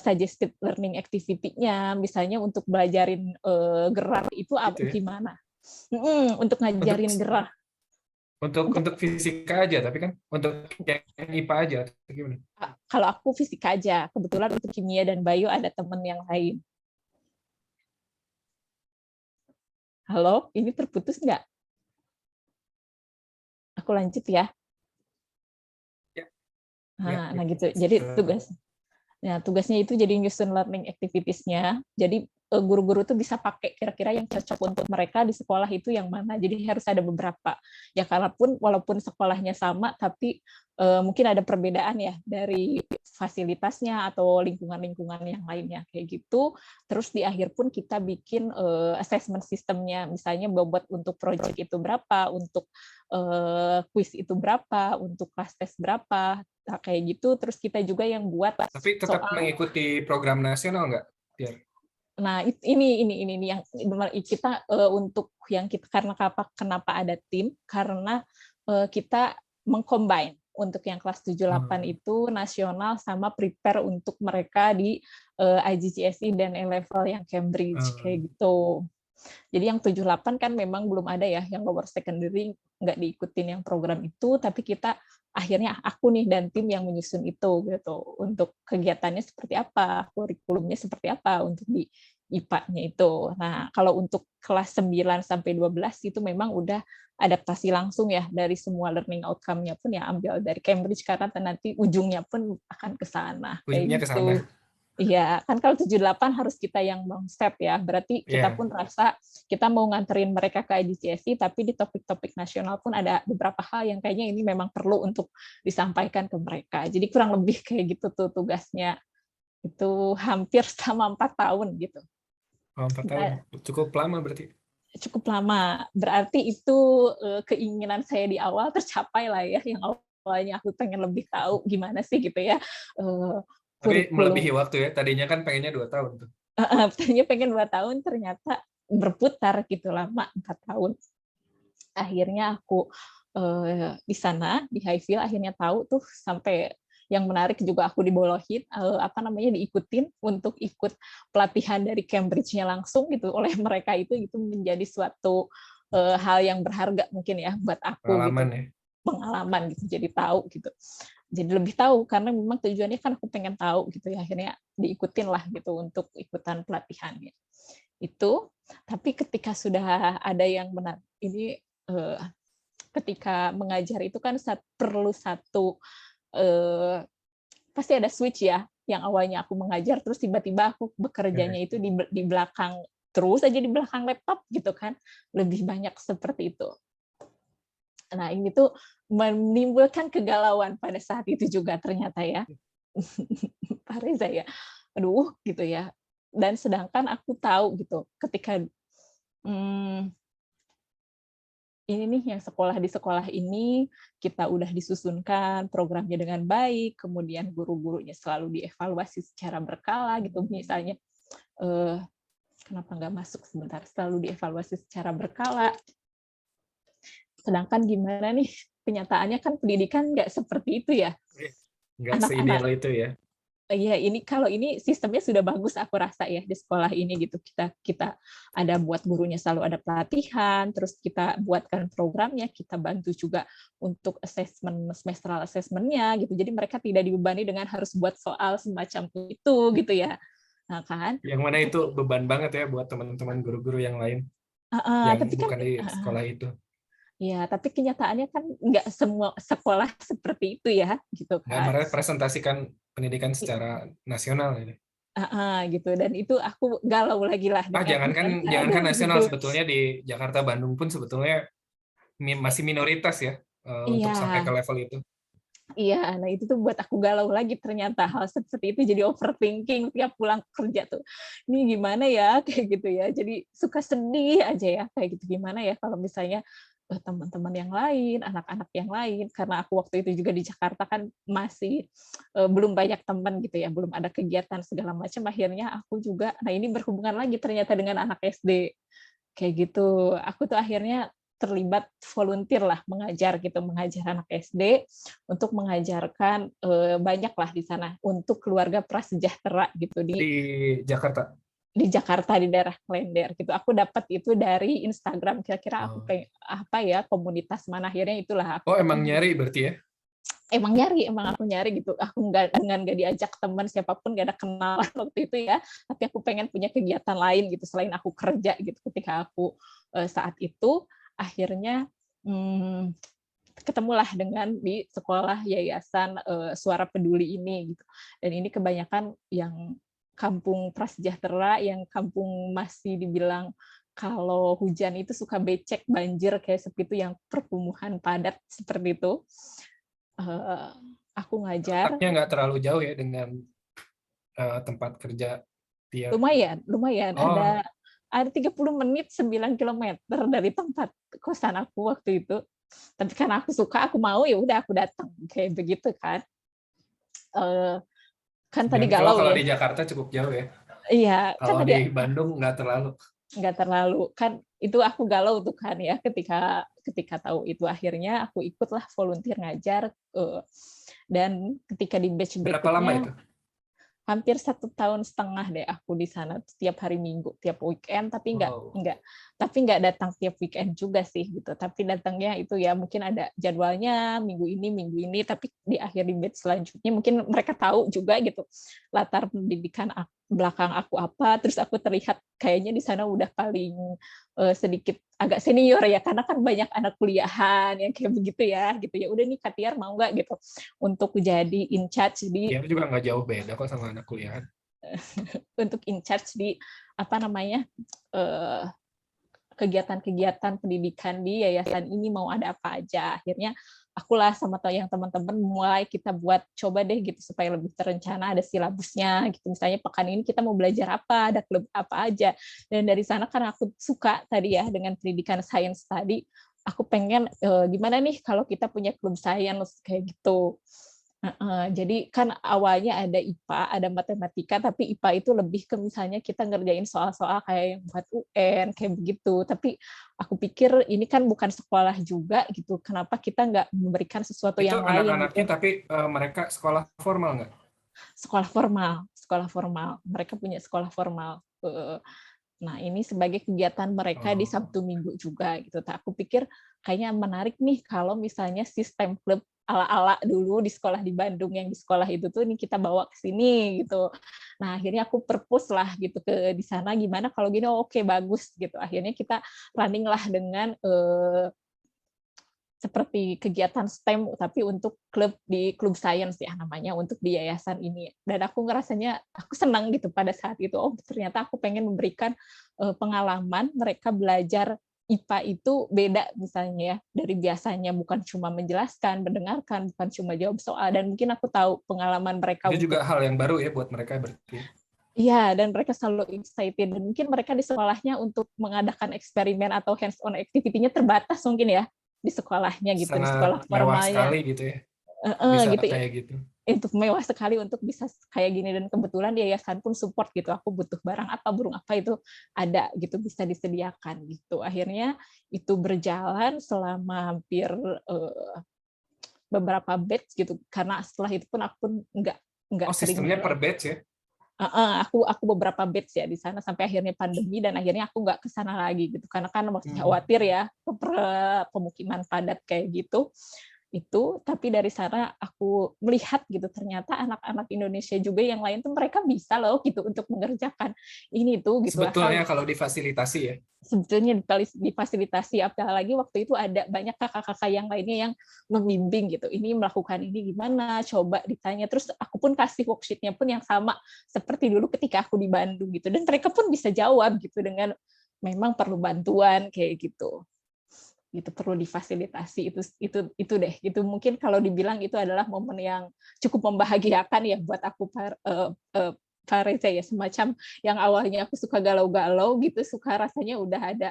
suggested learning activity-nya, misalnya untuk belajarin gerak itu Gitu ya. gimana. Untuk Untuk ngajarin gerak. untuk fisika aja, tapi kan untuk yang IPA aja atau gimana? Kalau aku fisika aja, kebetulan untuk kimia dan bio ada temen yang lain. Halo, ini terputus nggak? Aku lanjut ya. Ya, Nah gitu. Jadi tugasnya itu jadi nyusun learning activities-nya. Jadi guru-guru tuh bisa pakai kira-kira yang cocok untuk mereka di sekolah itu yang mana. Jadi harus ada beberapa. Ya walaupun sekolahnya sama, tapi mungkin ada perbedaan ya dari fasilitasnya atau lingkungan-lingkungan yang lainnya kayak gitu. Terus di akhir pun kita bikin assessment sistemnya. Misalnya bobot untuk project itu berapa, untuk quiz itu berapa, untuk kelas tes berapa. Nah, kayak gitu. Terus kita juga yang buat tapi tetap soal. mengikuti program nasional nggak, Tiar? Nah, ini yang kita untuk yang kita, karena kenapa ada tim, karena kita mengcombine untuk yang kelas 7-8 itu nasional sama prepare untuk mereka di IGCSE dan A-level yang Cambridge kayak gitu. Jadi yang 7-8 kan memang belum ada ya, yang lower secondary nggak diikutin yang program itu, tapi kita akhirnya aku nih dan tim yang menyusun itu gitu, untuk kegiatannya seperti apa, kurikulumnya seperti apa untuk di IPA-nya itu. Nah, kalau untuk kelas 9 sampai 12 itu memang udah adaptasi langsung ya, dari semua learning outcome-nya pun ya ambil dari Cambridge, karena nanti ujungnya pun akan ke sana kayak Ujungnya ke sana. gitu. Iya, kan kalau 78 harus kita yang step ya. Berarti kita Iya, pun rasa kita mau nganterin mereka ke IDCSI, tapi di topik-topik nasional pun ada beberapa hal yang kayaknya ini memang perlu untuk disampaikan ke mereka. Jadi kurang lebih kayak gitu tuh tugasnya. Itu hampir selama 4 tahun gitu. oh, 4 tahun. Nah, Cukup lama berarti. cukup lama. Berarti itu keinginan saya di awal tercapai lah ya, yang awalnya aku pengen lebih tahu gimana sih gitu ya, Tapi kurikulum. melebihi waktu ya. Tadinya kan pengennya 2 tahun tuh. Tadinya pengen 2 tahun, ternyata berputar gitu lama 4 tahun. Akhirnya aku di sana di Highfield akhirnya tahu tuh, sampai yang menarik juga aku dibolehin diikutin untuk ikut pelatihan dari Cambridge-nya langsung gitu oleh mereka. Itu menjadi suatu hal yang berharga mungkin ya buat aku gitu, Pengalaman ya. pengalaman gitu, jadi tahu gitu, jadi lebih tahu karena memang tujuannya kan aku pengen tahu gitu ya, akhirnya diikutin lah gitu untuk ikutan pelatihannya itu. Tapi ketika sudah ada yang benar ini, ketika mengajar itu kan perlu satu, pasti ada switch ya, yang awalnya aku mengajar terus tiba-tiba aku bekerjanya Oke. itu di belakang, terus aja di belakang laptop gitu kan, lebih banyak seperti itu. Nah, ini tuh menimbulkan kegalauan pada saat itu juga ternyata ya, Pak Reza ya. Aduh, gitu ya. Dan sedangkan aku tahu gitu, ketika mmm, ini nih yang di sekolah ini kita udah disusunkan programnya dengan baik, kemudian guru-gurunya selalu dievaluasi secara berkala gitu, misalnya, eee, kenapa nggak masuk sebentar, selalu dievaluasi secara berkala. Sedangkan gimana nih, kenyataannya kan pendidikan nggak seperti itu ya. Nggak Anak-anak seideal itu ya. iya, ini kalau ini sistemnya sudah bagus aku rasa ya di sekolah ini gitu. Kita kita ada buat gurunya selalu ada pelatihan, terus kita buatkan programnya, kita bantu juga untuk assessment, semestral assessment-nya gitu. Jadi mereka tidak dibebani dengan harus buat soal semacam itu gitu ya. Nah kan, Yang mana tapi itu beban banget ya buat teman-teman guru-guru yang lain heeh, yang tapi kan bukan di sekolah itu. ya, tapi kenyataannya kan nggak semua sekolah seperti itu ya, gitu Nggak kan. merepresentasikan pendidikan secara nasional ini. Heeh, gitu, dan itu aku galau lagi lah Ah, dengan jangankan aduh nasional, gitu. sebetulnya di Jakarta, Bandung pun sebetulnya masih minoritas ya untuk Iya, sampai ke level itu. iya, nah itu tuh buat aku galau lagi ternyata hal seperti itu, jadi overthinking tiap pulang kerja tuh. Ini gimana ya kayak gitu ya. Jadi suka sedih aja ya kayak gitu, gimana ya kalau misalnya teman-teman yang lain, anak-anak yang lain, karena aku waktu itu juga di Jakarta kan masih belum banyak teman gitu ya, belum ada kegiatan segala macam, akhirnya aku juga, nah ini berhubungan lagi ternyata dengan anak SD. Kayak gitu. Aku tuh akhirnya terlibat volunteer lah mengajar gitu, mengajar anak SD untuk mengajarkan banyak lah di sana untuk keluarga prasejahtera gitu Di Jakarta. di Jakarta di daerah Klender gitu. Aku dapat itu dari Instagram, kira-kira aku Oh, apa ya, komunitas mana, akhirnya itulah aku oh, emang ketemu. nyari berarti ya? Emang aku nyari gitu. Aku nggak diajak teman siapapun, nggak ada kenalan waktu itu ya. Tapi aku pengen punya kegiatan lain gitu selain aku kerja gitu. Ketika aku saat itu akhirnya hmm, ketemulah dengan di sekolah yayasan Suara Peduli ini gitu. Dan ini kebanyakan yang kampung prasejahtera, yang kampung masih dibilang kalau hujan itu suka becek, banjir kayak seperti itu, yang perkumuhan padat seperti itu. Eh, aku ngajar Letaknya nggak terlalu jauh ya dengan tempat kerja dia. lumayan lumayan Oh, ada 30 menit 9 kilometer dari tempat kosan aku waktu itu, tapi karena aku suka, aku mau, ya udah aku datang kayak begitu kan. Eh, kan tadi 9 kilo galau kalau ya. di Jakarta cukup jauh ya. Iya kan Kalau tadi di Bandung nggak terlalu. nggak terlalu kan, itu aku galau tuh kan ya ketika ketika tahu itu, akhirnya aku ikutlah volunteer ngajar. Dan ketika di batch Berapa lama berikutnya itu? hampir 1 tahun setengah deh aku di sana, tiap hari Minggu, tiap weekend, tapi Wow. nggak datang tiap weekend juga sih gitu, tapi datangnya itu ya mungkin ada jadwalnya minggu ini, tapi di akhir di batch selanjutnya mungkin mereka tahu juga gitu latar pendidikan belakang aku apa, terus aku terlihat kayaknya di sana udah paling sedikit agak senior ya, karena kan banyak anak kuliahan yang kayak begitu ya gitu ya, udah nih Katiar mau nggak gitu untuk jadi in charge di Ya juga nggak jauh beda kok sama anak kuliahan. untuk in charge di apa namanya kegiatan-kegiatan pendidikan di yayasan ini mau ada apa aja. Akhirnya akulah sama yang teman-teman mulai kita buat coba deh gitu supaya lebih terencana, ada silabusnya gitu. Misalnya pekan ini kita mau belajar apa, ada klub apa aja. Dan dari sana karena aku suka tadi ya dengan pendidikan sains tadi, aku pengen gimana nih kalau kita punya klub sains kayak gitu. Jadi kan awalnya ada IPA, ada matematika, tapi IPA itu lebih ke misalnya kita ngerjain soal-soal kayak yang buat UN, kayak begitu. Tapi aku pikir ini kan bukan sekolah juga gitu, kenapa kita nggak memberikan sesuatu Itu yang lain anak-anaknya gitu. tapi mereka sekolah formal nggak? Sekolah formal. Mereka punya sekolah formal. Nah, ini sebagai kegiatan mereka di Oh. Sabtu Minggu juga gitu. Aku pikir kayaknya menarik nih kalau misalnya sistem klub ala-ala dulu di sekolah di Bandung yang di sekolah itu tuh nih kita bawa ke sini gitu. Nah, akhirnya aku purpose lah gitu ke di sana gimana kalau gini oke bagus gitu. Akhirnya kita running lah dengan seperti kegiatan STEM tapi untuk klub di klub sains ya namanya untuk di yayasan ini dan aku ngerasanya aku senang gitu pada saat itu ternyata aku pengen memberikan pengalaman mereka belajar IPA itu beda misalnya ya dari biasanya bukan cuma menjelaskan mendengarkan bukan cuma jawab soal dan mungkin aku tahu pengalaman mereka Itu juga untuk hal yang baru ya buat mereka berarti. iya, dan mereka selalu excited. Dan mungkin mereka di sekolahnya untuk mengadakan eksperimen atau hands-on activity-nya terbatas mungkin ya di sekolahnya gitu, di Sangat sekolah mewah formalnya. sekali gitu ya, bisa Gitu, kayak gitu. untuk mewah sekali untuk bisa kayak gini. Dan kebetulan di yayasan pun support gitu. Aku butuh barang apa, burung apa itu ada gitu, bisa disediakan gitu. Akhirnya itu berjalan selama hampir beberapa batch gitu. Karena setelah itu pun aku pun nggak Oh, sering sistemnya per batch ya? aku beberapa batch ya di sana sampai akhirnya pandemi dan akhirnya aku nggak ke sana lagi gitu karena kan masih Hmm. khawatir ya ke pemukiman padat kayak gitu itu tapi dari sana aku melihat gitu ternyata anak-anak Indonesia juga yang lain tuh mereka bisa loh gitu untuk mengerjakan ini tuh gitu Sebetulnya asal kalau difasilitasi ya. sebetulnya difasilitasi apalagi waktu itu ada banyak kakak-kakak yang lainnya yang membimbing gitu ini melakukan ini gimana coba ditanya terus aku pun kasih worksheet-nya pun yang sama seperti dulu ketika aku di Bandung gitu dan mereka pun bisa jawab gitu dengan memang perlu bantuan kayak gitu itu perlu difasilitasi itu deh itu mungkin kalau dibilang itu adalah momen yang cukup membahagiakan ya buat aku Pak Reza ya semacam yang awalnya aku suka galau-galau gitu suka rasanya udah ada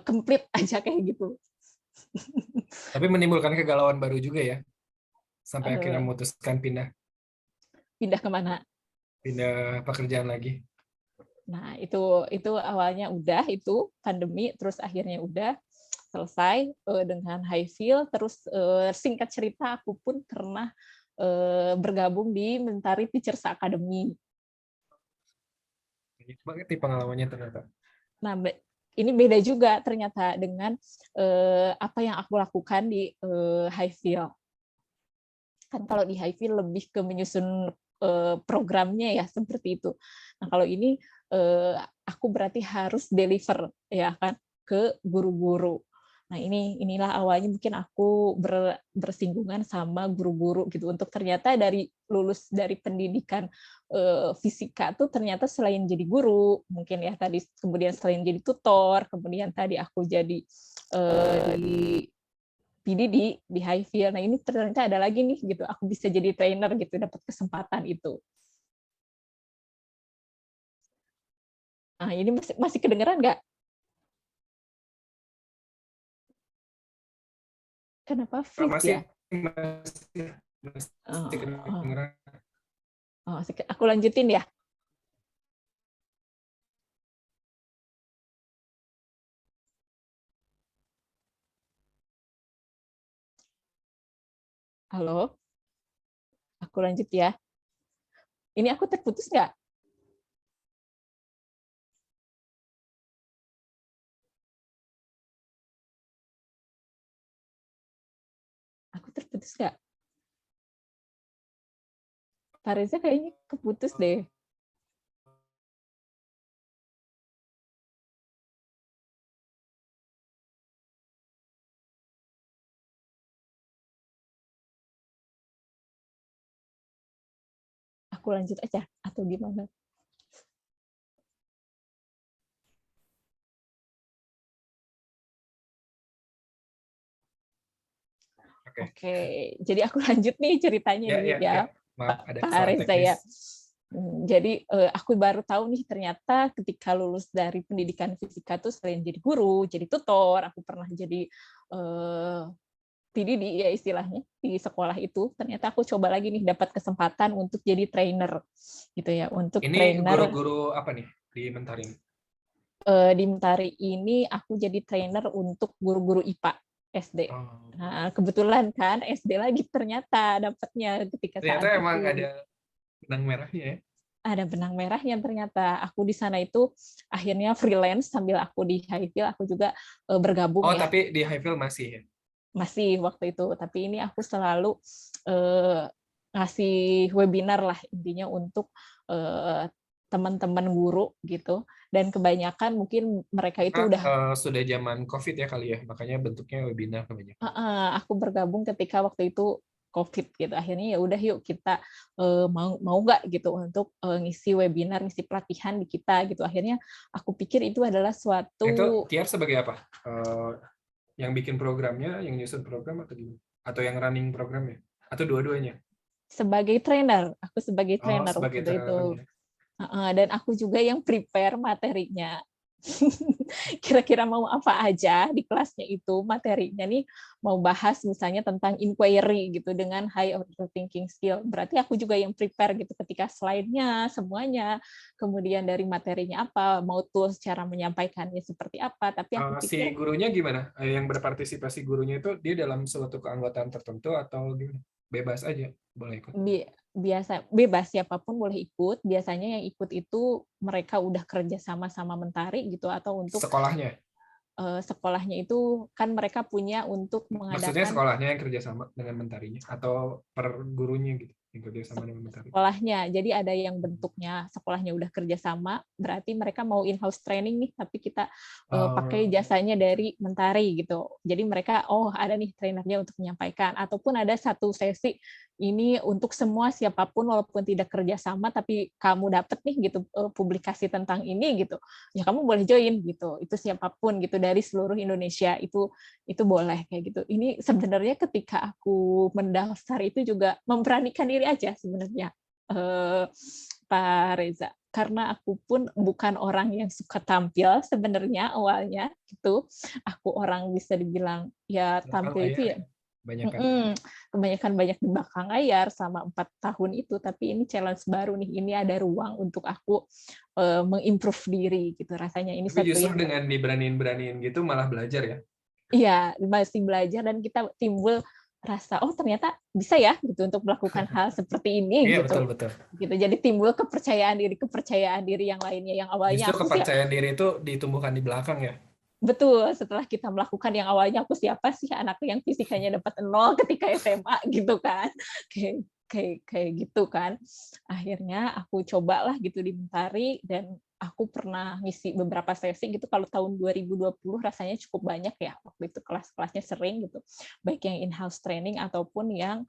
komplit aja kayak gitu. Tapi menimbulkan kegalauan baru juga ya, sampai akhirnya Eh, memutuskan pindah pindah kemana? pindah pekerjaan lagi. Nah itu awalnya udah itu pandemi terus akhirnya udah selesai dengan high feel terus singkat cerita aku pun pernah bergabung di Mentari Teachers Academy. Banyak banget nih pengalamannya ternyata. Nah, ini beda juga ternyata dengan apa yang aku lakukan di high feel. Kan kalau di high feel lebih ke menyusun programnya ya seperti itu. Nah, kalau ini aku berarti harus deliver ya kan ke guru-guru. Nah, inilah awalnya mungkin aku bersinggungan sama guru-guru gitu untuk ternyata dari lulus dari pendidikan fisika tuh ternyata selain jadi guru, mungkin ya tadi kemudian selain jadi tutor, kemudian tadi aku jadi di PD di high feel. Nah, ini ternyata ada lagi nih gitu. Aku bisa jadi trainer gitu, dapat kesempatan itu. Nah, ini masih kedengeran nggak? Kenapa freeze Masih ya? masih masih Oh, oh, kedengeran. oh, aku lanjutin ya. Halo, aku lanjut ya. Ini aku terputus nggak? Aku terputus nggak? Pak Reza kayaknya keputus deh. aku lanjut aja atau gimana? Oke, jadi aku lanjut nih ceritanya nih ya, Maaf ada Pak kesalahan Reza ya. teknis. Jadi aku baru tahu nih ternyata ketika lulus dari pendidikan fisika tuh selain jadi guru, jadi tutor, aku pernah jadi PDD ya istilahnya di sekolah itu. Ternyata aku coba lagi nih dapat kesempatan untuk jadi trainer gitu ya, untuk Ini trainer guru-guru apa nih di Mentari? di Mentari ini aku jadi trainer untuk guru-guru IPA SD. Oh. Nah, kebetulan kan SD lagi ternyata dapatnya ketika Ternyata saat emang itu. ada benang merahnya ya. Ada benang merahnya ternyata. Aku di sana itu akhirnya freelance sambil aku di Highfield aku juga bergabung Oh, ya. tapi di Highfield masih ya? Masih waktu itu, tapi ini aku selalu ngasih webinar lah intinya untuk teman-teman guru gitu. Dan kebanyakan mungkin mereka itu udah Sudah zaman COVID ya kali ya, makanya bentuknya webinar kebanyakan. aku bergabung ketika waktu itu COVID gitu. Akhirnya ya udah yuk kita mau nggak gitu untuk ngisi webinar, ngisi pelatihan di kita gitu. Akhirnya aku pikir itu adalah Itu suatu Tiar sebagai apa? Yang bikin programnya, yang nyusun program atau gimana? Atau yang running programnya? Atau dua-duanya? sebagai trainer. Aku sebagai Oh, trainer sebagai waktu itu. trainernya. Dan aku juga yang prepare materinya. Kira-kira mau apa aja di kelasnya itu materinya nih mau bahas misalnya tentang inquiry gitu dengan high order thinking skill. Berarti aku juga yang prepare gitu ketika slide-nya semuanya, kemudian dari materinya apa, mau tools cara menyampaikannya seperti apa, tapi aku Si pikir gurunya gimana? Yang berpartisipasi gurunya itu dia dalam suatu keanggotaan tertentu atau gimana? Bebas aja, boleh ikut. biasa bebas siapapun boleh ikut. Biasanya yang ikut itu mereka udah kerja sama Mentari gitu atau untuk Sekolahnya? sekolahnya itu kan mereka punya untuk Maksudnya mengadakan sekolahnya yang kerjasama dengan Mentarinya? Atau per gurunya gitu, yang kerjasama dengan Mentari? sekolahnya. Jadi ada yang bentuknya sekolahnya udah kerjasama, berarti mereka mau in-house training nih, tapi kita pakai jasanya dari Mentari gitu. Jadi mereka, ada nih trainernya untuk menyampaikan. Ataupun ada satu sesi ini untuk semua siapapun walaupun tidak kerjasama, tapi kamu dapat nih gitu publikasi tentang ini gitu, ya kamu boleh join gitu. Itu siapapun gitu dari seluruh Indonesia itu boleh kayak gitu. Ini sebenarnya ketika aku mendaftar itu juga memberanikan diri aja sebenarnya, Pak Reza. Karena aku pun bukan orang yang suka tampil sebenarnya awalnya gitu. Aku orang bisa dibilang ya Belakang tampil layar itu ya? ya Banyakan. kebanyakan banyak di belakang layar selama 4 tahun itu. Tapi ini challenge baru nih. Ini ada ruang untuk aku mengimprove diri gitu. Rasanya ini Tapi satu justru yang dengan diberaniin-beraniin gitu malah belajar ya? iya, masih belajar dan kita timbul rasa ternyata bisa ya gitu untuk melakukan hal seperti ini Iya, gitu. betul-betul. Gitu. Jadi timbul kepercayaan diri yang lainnya yang awalnya Justru aku sih kepercayaan diri itu ditumbuhkan di belakang ya? betul setelah kita melakukan yang awalnya aku siapa sih anak yang fisikanya dapat 0 ketika SMA gitu kan. Kayak gitu kan. Akhirnya aku cobalah gitu di Mentari dan aku pernah ngisi beberapa sesi gitu. Kalau tahun 2020 rasanya cukup banyak ya waktu itu kelas-kelasnya sering gitu, baik yang in-house training ataupun yang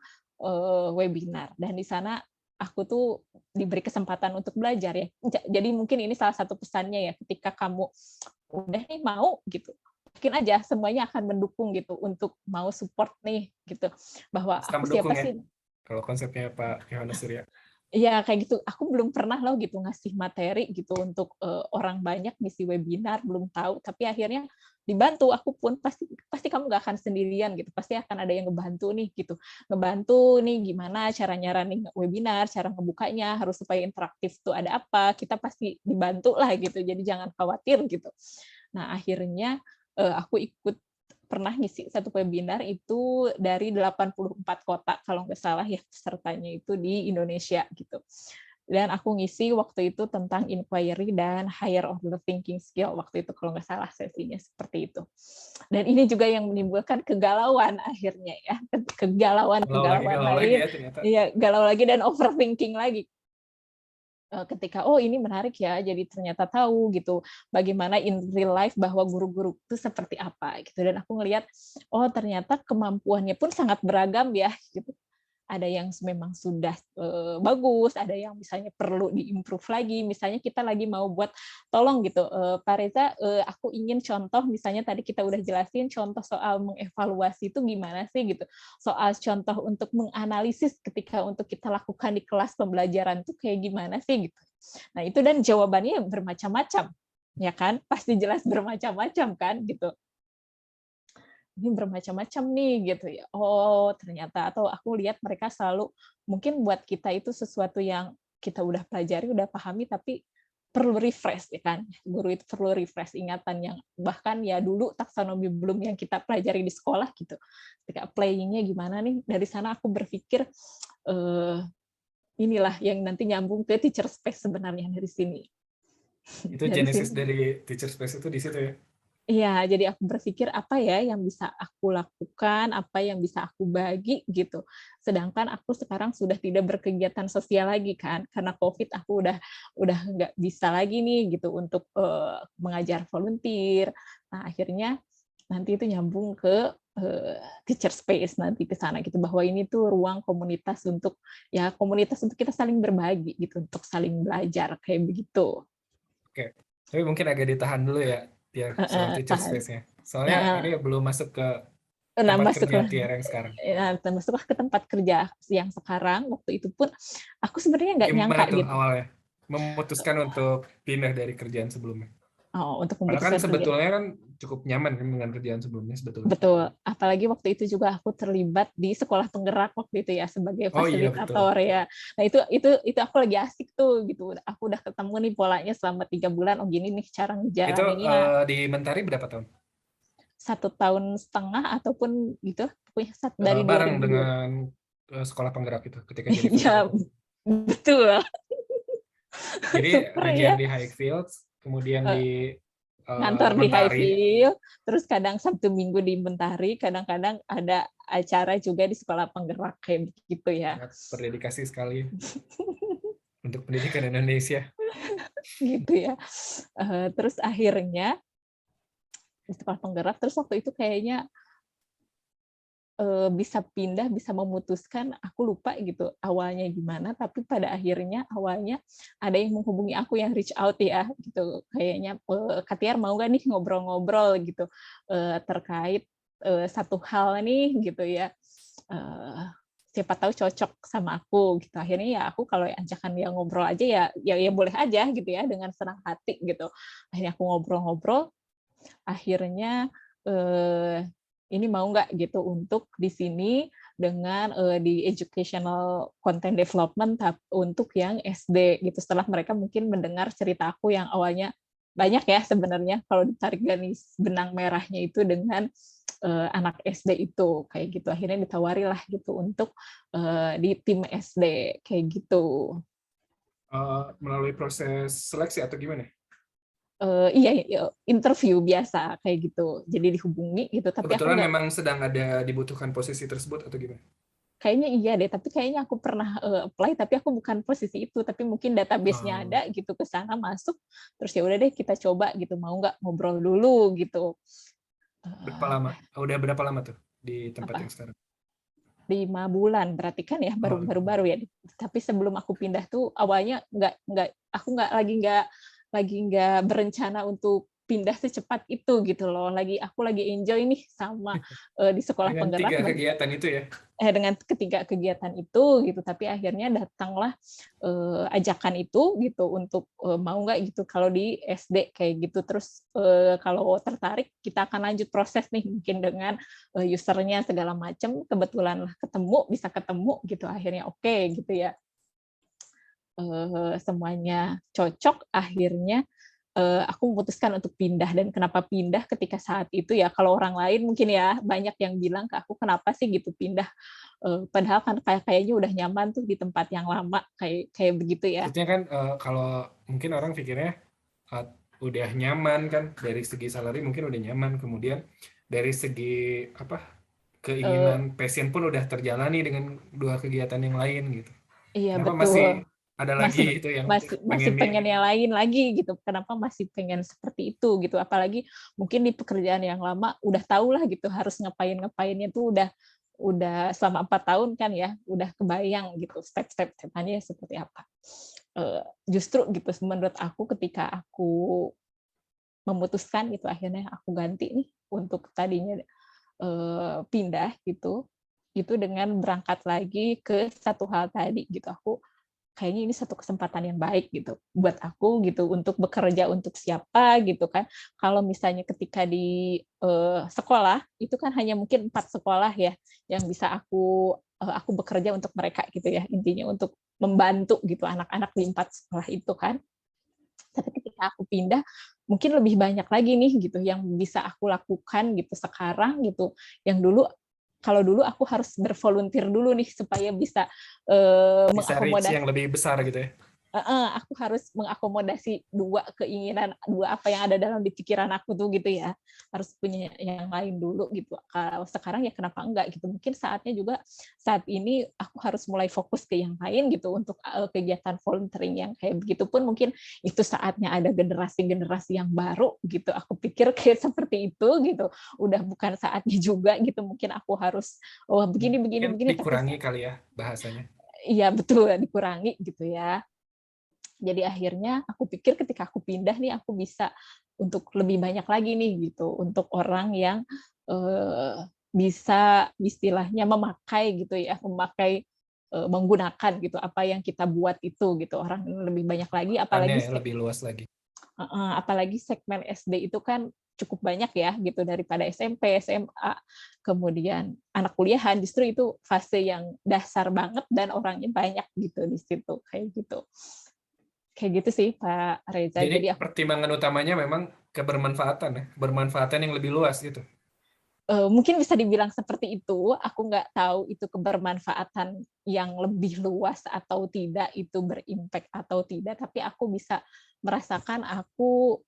webinar. Dan di sana aku tuh diberi kesempatan untuk belajar ya. Jadi mungkin ini salah satu pesannya ya, ketika kamu udah nih mau gitu, yakin aja semuanya akan mendukung gitu untuk mau support nih gitu, bahwa Bisa aku mendukung siapa ya? sih. Kalau konsepnya Pak Yohanes Surya. Iya kayak gitu. Aku belum pernah loh gitu ngasih materi gitu untuk orang banyak ngisi webinar, belum tahu. Tapi akhirnya dibantu. Aku pun pasti kamu nggak akan sendirian gitu. Pasti akan ada yang ngebantu nih gitu. Ngebantu nih gimana cara nyaranin webinar, cara ngebukanya, harus supaya interaktif tuh ada apa. Kita pasti dibantu lah gitu. Jadi jangan khawatir gitu. Nah akhirnya aku pernah ngisi satu webinar itu dari 84 kota kalau nggak salah ya pesertanya itu di Indonesia gitu. Dan aku ngisi waktu itu tentang inquiry dan higher order thinking skill waktu itu kalau nggak salah sesinya seperti itu. Dan ini juga yang menimbulkan kegalauan akhirnya ya, kegalauan Galau lagi lain, ya ternyata. ya galau lagi dan overthinking lagi ketika ini menarik ya, jadi ternyata tahu gitu bagaimana in real life bahwa guru-guru itu seperti apa gitu. Dan aku ngelihat ternyata kemampuannya pun sangat beragam ya gitu. ada yang memang sudah bagus, ada yang misalnya perlu diimprove lagi. Misalnya kita lagi mau buat, tolong gitu, Pak Reza, aku ingin contoh, misalnya tadi kita udah jelasin contoh soal mengevaluasi itu gimana sih gitu. Soal contoh untuk menganalisis ketika untuk kita lakukan di kelas pembelajaran itu kayak gimana sih gitu. Nah itu, dan jawabannya bermacam-macam, ya kan? Pasti jelas bermacam-macam kan gitu. Ini bermacam-macam nih gitu ya. Oh, ternyata, atau aku lihat mereka selalu mungkin buat kita itu sesuatu yang kita udah pelajari, udah pahami, tapi perlu refresh ya kan. Guru itu perlu refresh ingatan yang bahkan ya dulu taksonomi belum yang kita pelajari di sekolah gitu. Ketika playing-nya gimana nih, dari sana aku berpikir inilah yang nanti nyambung ke teacher space sebenarnya dari sini. Itu Dari genesis sini. dari teacher space itu di situ ya. Iya, jadi aku berpikir apa ya yang bisa aku lakukan, apa yang bisa aku bagi gitu. Sedangkan aku sekarang sudah tidak berkegiatan sosial lagi kan, karena COVID aku udah nggak bisa lagi nih gitu untuk mengajar volunteer. Nah, akhirnya nanti itu nyambung ke teacher space nanti ke sana gitu, bahwa ini tuh ruang komunitas untuk kita saling berbagi gitu, untuk saling belajar kayak begitu. Oke, tapi mungkin agak ditahan dulu ya, Tiar, soal teacher Tahan. space-nya. Soalnya Nah, ini belum masuk ke nah, tempat kerja masuklah Tiar yang sekarang. masuklah ke tempat kerja yang sekarang. Waktu itu pun aku sebenarnya nggak Gimana nyangka tuh gitu. awalnya memutuskan untuk pindah dari kerjaan sebelumnya? Untuk Padahal kan memutuskan kerja. sebetulnya kan cukup nyaman kan dengan kerjaan sebelumnya sebetulnya. Betul. Apalagi waktu itu juga aku terlibat di sekolah penggerak waktu itu ya sebagai Oh iya betul. fasilitator ya. Nah itu aku lagi asik tuh gitu. Aku udah ketemu nih polanya selama 3 bulan. Oh gini nih cara Itu ngejalaninnya. di Mentari berapa tahun? 1,5 tahun ataupun gitu. Pokoknya dari Bareng 2000. dengan sekolah penggerak itu ketika jadi Iya, fasilitator. betul. Jadi Super ngajar ya. di Highfields, kemudian Eh, di Ngantor di Mentari. Highfield, terus kadang Sabtu Minggu di Mentari, kadang-kadang ada acara juga di sekolah penggerak kayak gitu ya. Sangat berdedikasi sekali untuk pendidikan Indonesia. Gitu ya. Terus akhirnya di sekolah penggerak, terus waktu itu kayaknya bisa pindah, bisa memutuskan, aku lupa gitu awalnya gimana, tapi pada akhirnya awalnya ada yang menghubungi aku yang reach out ya gitu, kayaknya Kak Tiar mau nggak nih ngobrol-ngobrol gitu terkait satu hal nih gitu ya, siapa tahu cocok sama aku gitu. Akhirnya ya aku kalau ajakan dia ngobrol aja ya boleh aja gitu ya, dengan senang hati gitu. Akhirnya aku ngobrol-ngobrol, akhirnya ini mau nggak gitu untuk di sini dengan di educational content development untuk yang SD gitu. Setelah mereka mungkin mendengar cerita aku yang awalnya banyak ya sebenarnya kalau ditarik garis benang merahnya itu dengan anak SD itu kayak gitu. Akhirnya ditawari lah gitu untuk di tim SD kayak gitu. Melalui proses seleksi atau gimana? Iya, interview biasa kayak gitu. Jadi dihubungi gitu, tapi aku Kebetulan nggak, memang sedang ada dibutuhkan posisi tersebut atau gimana? kayaknya iya deh, tapi kayaknya aku pernah apply, tapi aku bukan posisi itu, tapi mungkin database-nya Oh, ada gitu, ke sana masuk, terus ya udah deh kita coba gitu, mau nggak ngobrol dulu gitu. berapa Eh, lama? Udah berapa lama tuh di tempat yang apa sekarang? 5 bulan berarti kan ya, Oh, baru-baru ya. Tapi sebelum aku pindah tuh awalnya aku nggak berencana untuk pindah secepat itu gitu loh. Aku lagi enjoy nih sama di sekolah dengan penggerak, 3 kegiatan itu ya? dengan ketiga kegiatan itu gitu, tapi akhirnya datanglah ajakan itu gitu untuk mau nggak gitu kalau di SD kayak gitu, terus kalau tertarik kita akan lanjut proses nih mungkin dengan usernya segala macam, kebetulan lah bisa ketemu gitu, akhirnya oke gitu ya, semuanya cocok, akhirnya aku memutuskan untuk pindah. Dan kenapa pindah ketika saat itu ya, kalau orang lain mungkin ya banyak yang bilang ke aku kenapa sih gitu pindah, padahal kan kayaknya udah nyaman tuh di tempat yang lama kayak kayak begitu ya. Maksudnya kan kalau mungkin orang pikirnya uh, udah nyaman kan dari segi salary mungkin udah nyaman, kemudian dari segi apa Eh, keinginan passion pun udah terjalani dengan 2 kegiatan yang lain gitu. iya Kenapa betul, masih ada lagi masih itu yang masih pengen di pengen yang lain lagi gitu, kenapa masih pengen seperti itu gitu, apalagi mungkin di pekerjaan yang lama udah tahu lah gitu harus ngapainnya tuh udah selama 4 tahun kan ya, udah kebayang gitu step-step-step-nya seperti apa. Justru gitu menurut aku ketika aku memutuskan gitu akhirnya aku ganti nih untuk tadinya pindah gitu, itu dengan berangkat lagi ke satu hal tadi gitu. Aku kayaknya ini satu kesempatan yang baik gitu buat aku gitu untuk bekerja untuk siapa gitu kan. Kalau misalnya ketika di sekolah itu kan hanya mungkin 4 sekolah ya yang bisa aku bekerja untuk mereka gitu ya. Intinya untuk membantu gitu anak-anak di 4 sekolah itu kan. Tapi ketika aku pindah, mungkin lebih banyak lagi nih gitu yang bisa aku lakukan gitu sekarang gitu. Yang dulu kalau dulu aku harus bervolunteer dulu nih supaya bisa Bisa reach mengakomodasi. yang lebih besar gitu ya. Aku harus mengakomodasi dua keinginan, dua apa yang ada dalam di pikiran aku tuh gitu ya. Harus punya yang lain dulu gitu. Kalau sekarang ya kenapa enggak gitu. Mungkin saatnya juga saat ini aku harus mulai fokus ke yang lain gitu untuk kegiatan volunteering yang kayak begitu pun mungkin itu saatnya ada generasi-generasi yang baru gitu. Aku pikir kayak seperti itu gitu. Udah bukan saatnya juga gitu. Mungkin aku harus begini begini Mungkin begini tapi dikurangi kali ya bahasanya. iya betul dikurangi gitu ya. Jadi akhirnya aku pikir ketika aku pindah nih aku bisa untuk lebih banyak lagi nih gitu untuk orang yang bisa istilahnya memakai gitu ya, menggunakan gitu apa yang kita buat itu gitu orang lebih banyak lagi Perannya ya lebih luas lagi. apalagi segmen SD itu kan cukup banyak ya gitu daripada SMP, SMA, kemudian anak kuliahan justru itu fase yang dasar banget dan orangnya banyak gitu di situ kayak gitu. Kayak gitu sih Pak Reza. Jadi Jadi aku pertimbangan utamanya memang kebermanfaatan ya, bermanfaatan yang lebih luas gitu. mungkin bisa dibilang seperti itu. Aku nggak tahu itu kebermanfaatan yang lebih luas atau tidak, itu berimpact atau tidak. Tapi aku bisa merasakan aku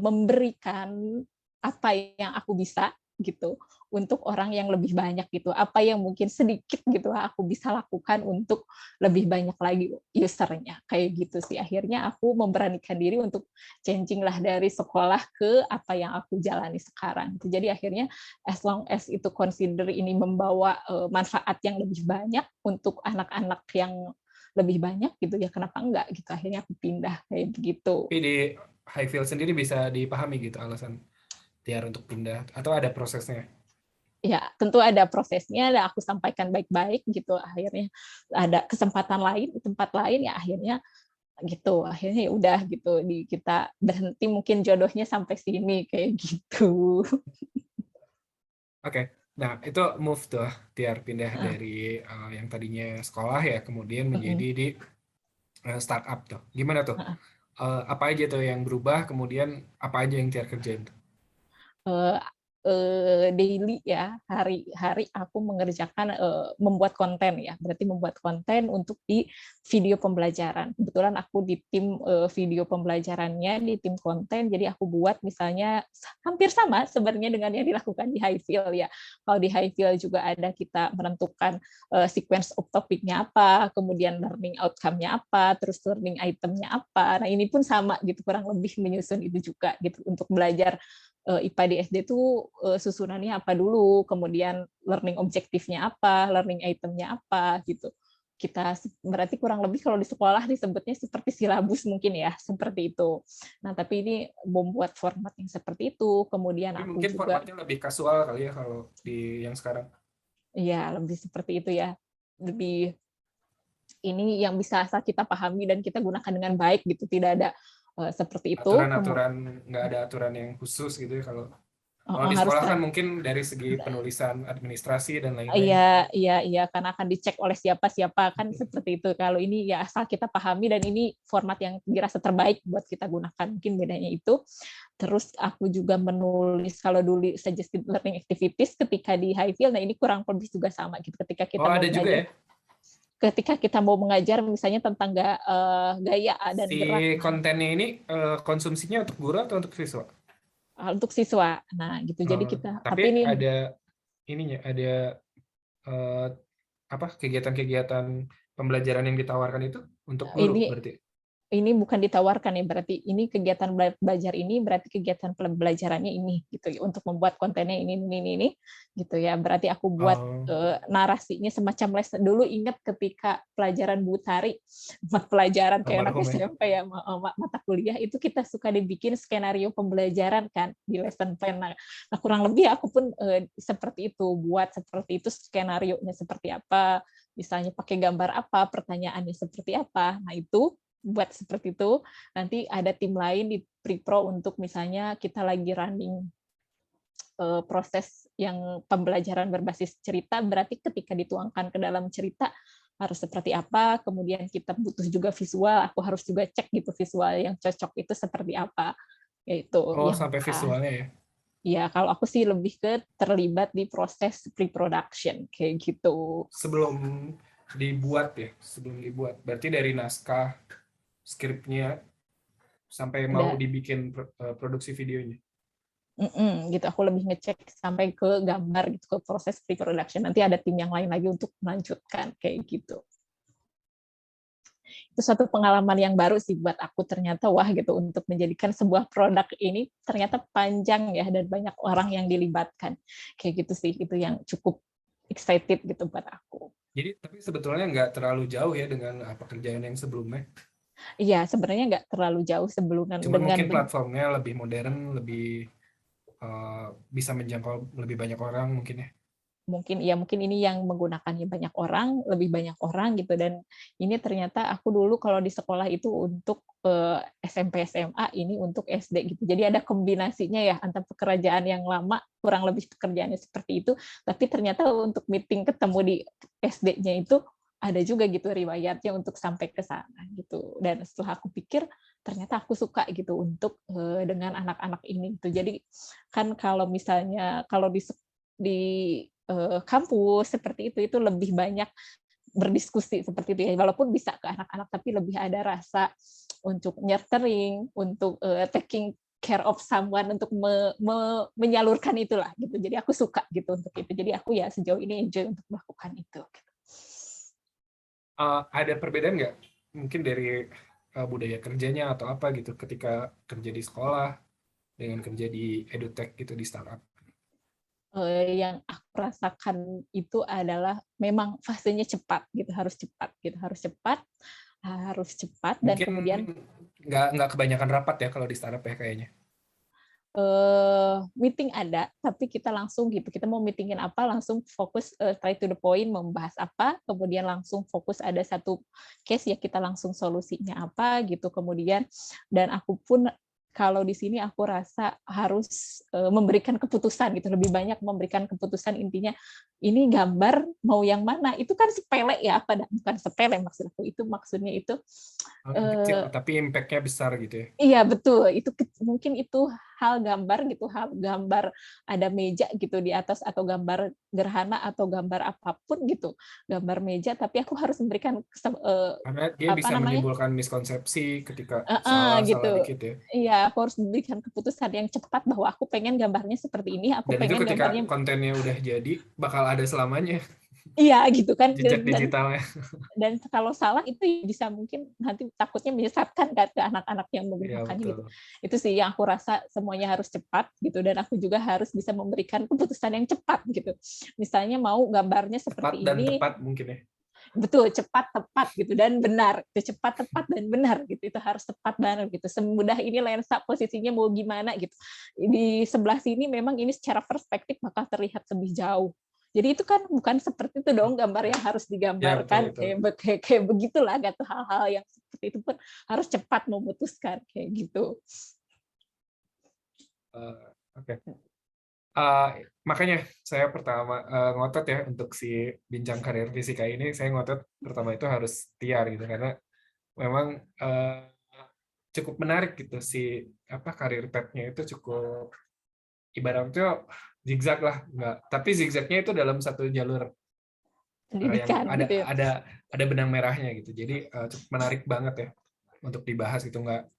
memberikan apa yang aku bisa gitu untuk orang yang lebih banyak gitu. Apa yang mungkin sedikit gitu aku bisa lakukan untuk lebih banyak lagi usernya kayak gitu sih. Akhirnya aku memberanikan diri untuk changing lah dari sekolah ke apa yang aku jalani sekarang. Jadi akhirnya as long as itu consider ini membawa manfaat yang lebih banyak untuk anak-anak yang lebih banyak gitu ya kenapa enggak gitu akhirnya aku pindah kayak begitu. Tapi di Highfield sendiri bisa dipahami gitu alasan Tiar untuk pindah atau ada prosesnya? Ya tentu ada prosesnya dan aku sampaikan baik-baik gitu akhirnya ada kesempatan lain di tempat lain ya akhirnya ya udah gitu kita berhenti mungkin jodohnya sampai sini kayak gitu. Oke. Nah, itu move tuh Tiar pindah dari yang tadinya sekolah ya kemudian menjadi di startup tuh. Gimana tuh? Apa aja tuh yang berubah kemudian apa aja yang Tiar kerjain tuh? uh, daily ya hari-hari aku mengerjakan membuat konten ya berarti membuat konten untuk di video pembelajaran kebetulan aku di tim video pembelajarannya di tim konten jadi aku buat misalnya hampir sama sebenarnya dengan yang dilakukan di Highfield ya kalau di Highfield juga ada kita menentukan sequence of topiknya apa kemudian learning outcome-nya apa terus learning item-nya apa nah ini pun sama gitu kurang lebih menyusun itu juga gitu untuk belajar IPA di SD itu susunannya apa dulu, kemudian learning objektifnya apa, learning itemnya apa gitu. Kita berarti kurang lebih kalau di sekolah disebutnya seperti silabus mungkin ya, seperti itu. Nah, tapi ini membuat format yang seperti itu. Kemudian Tapi aku mungkin juga formatnya lebih kasual kali ya kalau di yang sekarang. ya lebih seperti itu ya. Lebih ini yang bisa asal kita pahami dan kita gunakan dengan baik gitu. Tidak ada seperti itu. Aturan-aturan nggak ada aturan yang khusus gitu ya kalau di Harus sekolah kan mungkin dari segi penulisan administrasi dan lain-lain. iya, iya, iya, karena akan dicek oleh siapa-siapa kan seperti itu. Kalau ini ya asal kita pahami dan ini format yang dirasa terbaik buat kita gunakan. Mungkin bedanya itu. Terus aku juga menulis kalau dulu suggested learning activities ketika di Highfield. Nah ini kurang lebih juga sama gitu. Oh, ada juga ya? Ketika kita mau mengajar misalnya tentang gaya dan Si gerak kontennya ini konsumsinya untuk guru atau untuk siswa? untuk siswa. Nah gitu. Jadi Oh, kita tapi tapi ini ada ininya, ada eh, apa kegiatan-kegiatan pembelajaran yang ditawarkan itu untuk guru ini berarti. ini bukan ditawarkan ya, berarti ini kegiatan belajar ini, berarti kegiatan pembelajarannya ini gitu ya, untuk membuat kontennya ini gitu ya. Berarti aku buat narasinya semacam les. Dulu ingat ketika pelajaran Bu Tari, pelajaran kayak anak almarhum ya. SMP ya, mata kuliah itu kita suka dibikin skenario pembelajaran kan di lesson plan. Nah, kurang lebih aku pun seperti itu, buat seperti itu skenario-nya seperti apa, misalnya pakai gambar apa, pertanyaannya seperti apa. Nah, itu buat seperti itu. Nanti ada tim lain di Pripro untuk misalnya kita lagi running proses yang pembelajaran berbasis cerita, berarti ketika dituangkan ke dalam cerita harus seperti apa, kemudian kita butuh juga visual, aku harus juga cek gitu visual yang cocok itu seperti apa. Yaitu Oh, yang sampai visualnya ya. ya, kalau aku sih lebih ke terlibat di proses pre-production kayak gitu. Sebelum dibuat ya, berarti dari naskah, skripnya, sampai mau Ada dibikin produksi videonya. gitu, aku lebih ngecek sampai ke gambar gitu, ke proses pre-production. Nanti ada tim yang lain lagi untuk melanjutkan kayak gitu. Itu suatu pengalaman yang baru sih buat aku, ternyata wah gitu, untuk menjadikan sebuah produk ini ternyata panjang ya, dan banyak orang yang dilibatkan kayak gitu sih. Itu yang cukup excited gitu buat aku. Jadi tapi sebetulnya nggak terlalu jauh ya dengan pekerjaan yang sebelumnya. Iya, sebenarnya nggak terlalu jauh sebelumnya Cuman dengan mungkin platformnya lebih modern, lebih bisa menjangkau lebih banyak orang mungkin ya. mungkin ini yang menggunakannya banyak orang, lebih banyak orang gitu. Dan ini ternyata aku dulu kalau di sekolah itu untuk SMP SMA, ini untuk SD gitu. Jadi ada kombinasinya ya antara pekerjaan yang lama, kurang lebih pekerjaannya seperti itu, tapi ternyata untuk meeting ketemu di SD-nya itu ada juga gitu riwayatnya untuk sampai ke sana gitu. Dan setelah aku pikir ternyata aku suka gitu untuk dengan anak-anak ini gitu. Jadi kan kalau misalnya kalau di kampus seperti itu lebih banyak berdiskusi seperti itu ya, walaupun bisa ke anak-anak tapi lebih ada rasa untuk nurturing, untuk taking care of someone, untuk menyalurkan itulah gitu. Jadi aku suka gitu untuk itu. Jadi aku ya sejauh ini enjoy untuk melakukan itu. Ada perbedaan nggak mungkin dari budaya kerjanya atau apa gitu ketika kerja di sekolah dengan kerja di edutech gitu, di startup? Yang aku rasakan itu adalah memang fasenya cepat gitu, harus cepat dan Mungkin kemudian nggak kebanyakan rapat ya kalau di startup ya kayaknya. meeting ada, tapi kita langsung gitu, kita mau meetingin apa, langsung fokus straight to the point, membahas apa, kemudian langsung fokus ada satu case ya, kita langsung solusinya apa gitu, kemudian dan aku pun kalau di sini aku rasa harus memberikan keputusan gitu, lebih banyak memberikan keputusan. Intinya ini gambar mau yang mana, itu kan sepele ya, bukan sepele maksud aku, itu maksudnya itu Kecil tapi impact-nya besar gitu ya. iya betul, itu mungkin itu hal gambar gitu, hal gambar ada meja gitu di atas, atau gambar gerhana, atau gambar apapun gitu, gambar meja, tapi aku harus memberikan Karena dia apa bisa namanya, menimbulkan miskonsepsi ketika salah gitu. dikit ya. Iya, aku harus memberikan keputusan yang cepat bahwa aku pengen gambarnya seperti ini, aku Dan itu pengen ketika gambarnya kontennya udah jadi, bakal ada selamanya iya gitu kan, jejak digitalnya. dan kalau salah itu bisa mungkin nanti takutnya menyesatkan kan ke anak-anak yang Iya menggunakannya betul. gitu. Itu sih yang aku rasa, semuanya harus cepat gitu, dan aku juga harus bisa memberikan keputusan yang cepat gitu. Misalnya mau gambarnya Cepat seperti dan ini, tepat mungkin ya. betul, cepat, tepat gitu, dan benar. Itu cepat, tepat, dan benar gitu. Itu harus tepat banget gitu. Semudah ini lensa posisinya mau gimana gitu. Di sebelah sini memang ini secara perspektif bakal terlihat lebih jauh. Jadi itu kan bukan seperti itu dong gambar yang harus Ya betul digambarkan, betul. kayak begitulah gitu, hal-hal yang seperti itu pun harus cepat memutuskan kayak gitu. Oke. Makanya saya pertama ngotot ya untuk si bincang karir fisika ini, saya ngotot pertama itu harus tiar gitu, karena memang cukup menarik gitu si karir path-nya itu cukup ibaratnya zigzag lah, enggak, tapi zigzagnya itu dalam satu jalur yang Pendidikan gitu ya. ada benang merahnya gitu. Jadi cukup menarik banget ya untuk dibahas gitu, nggak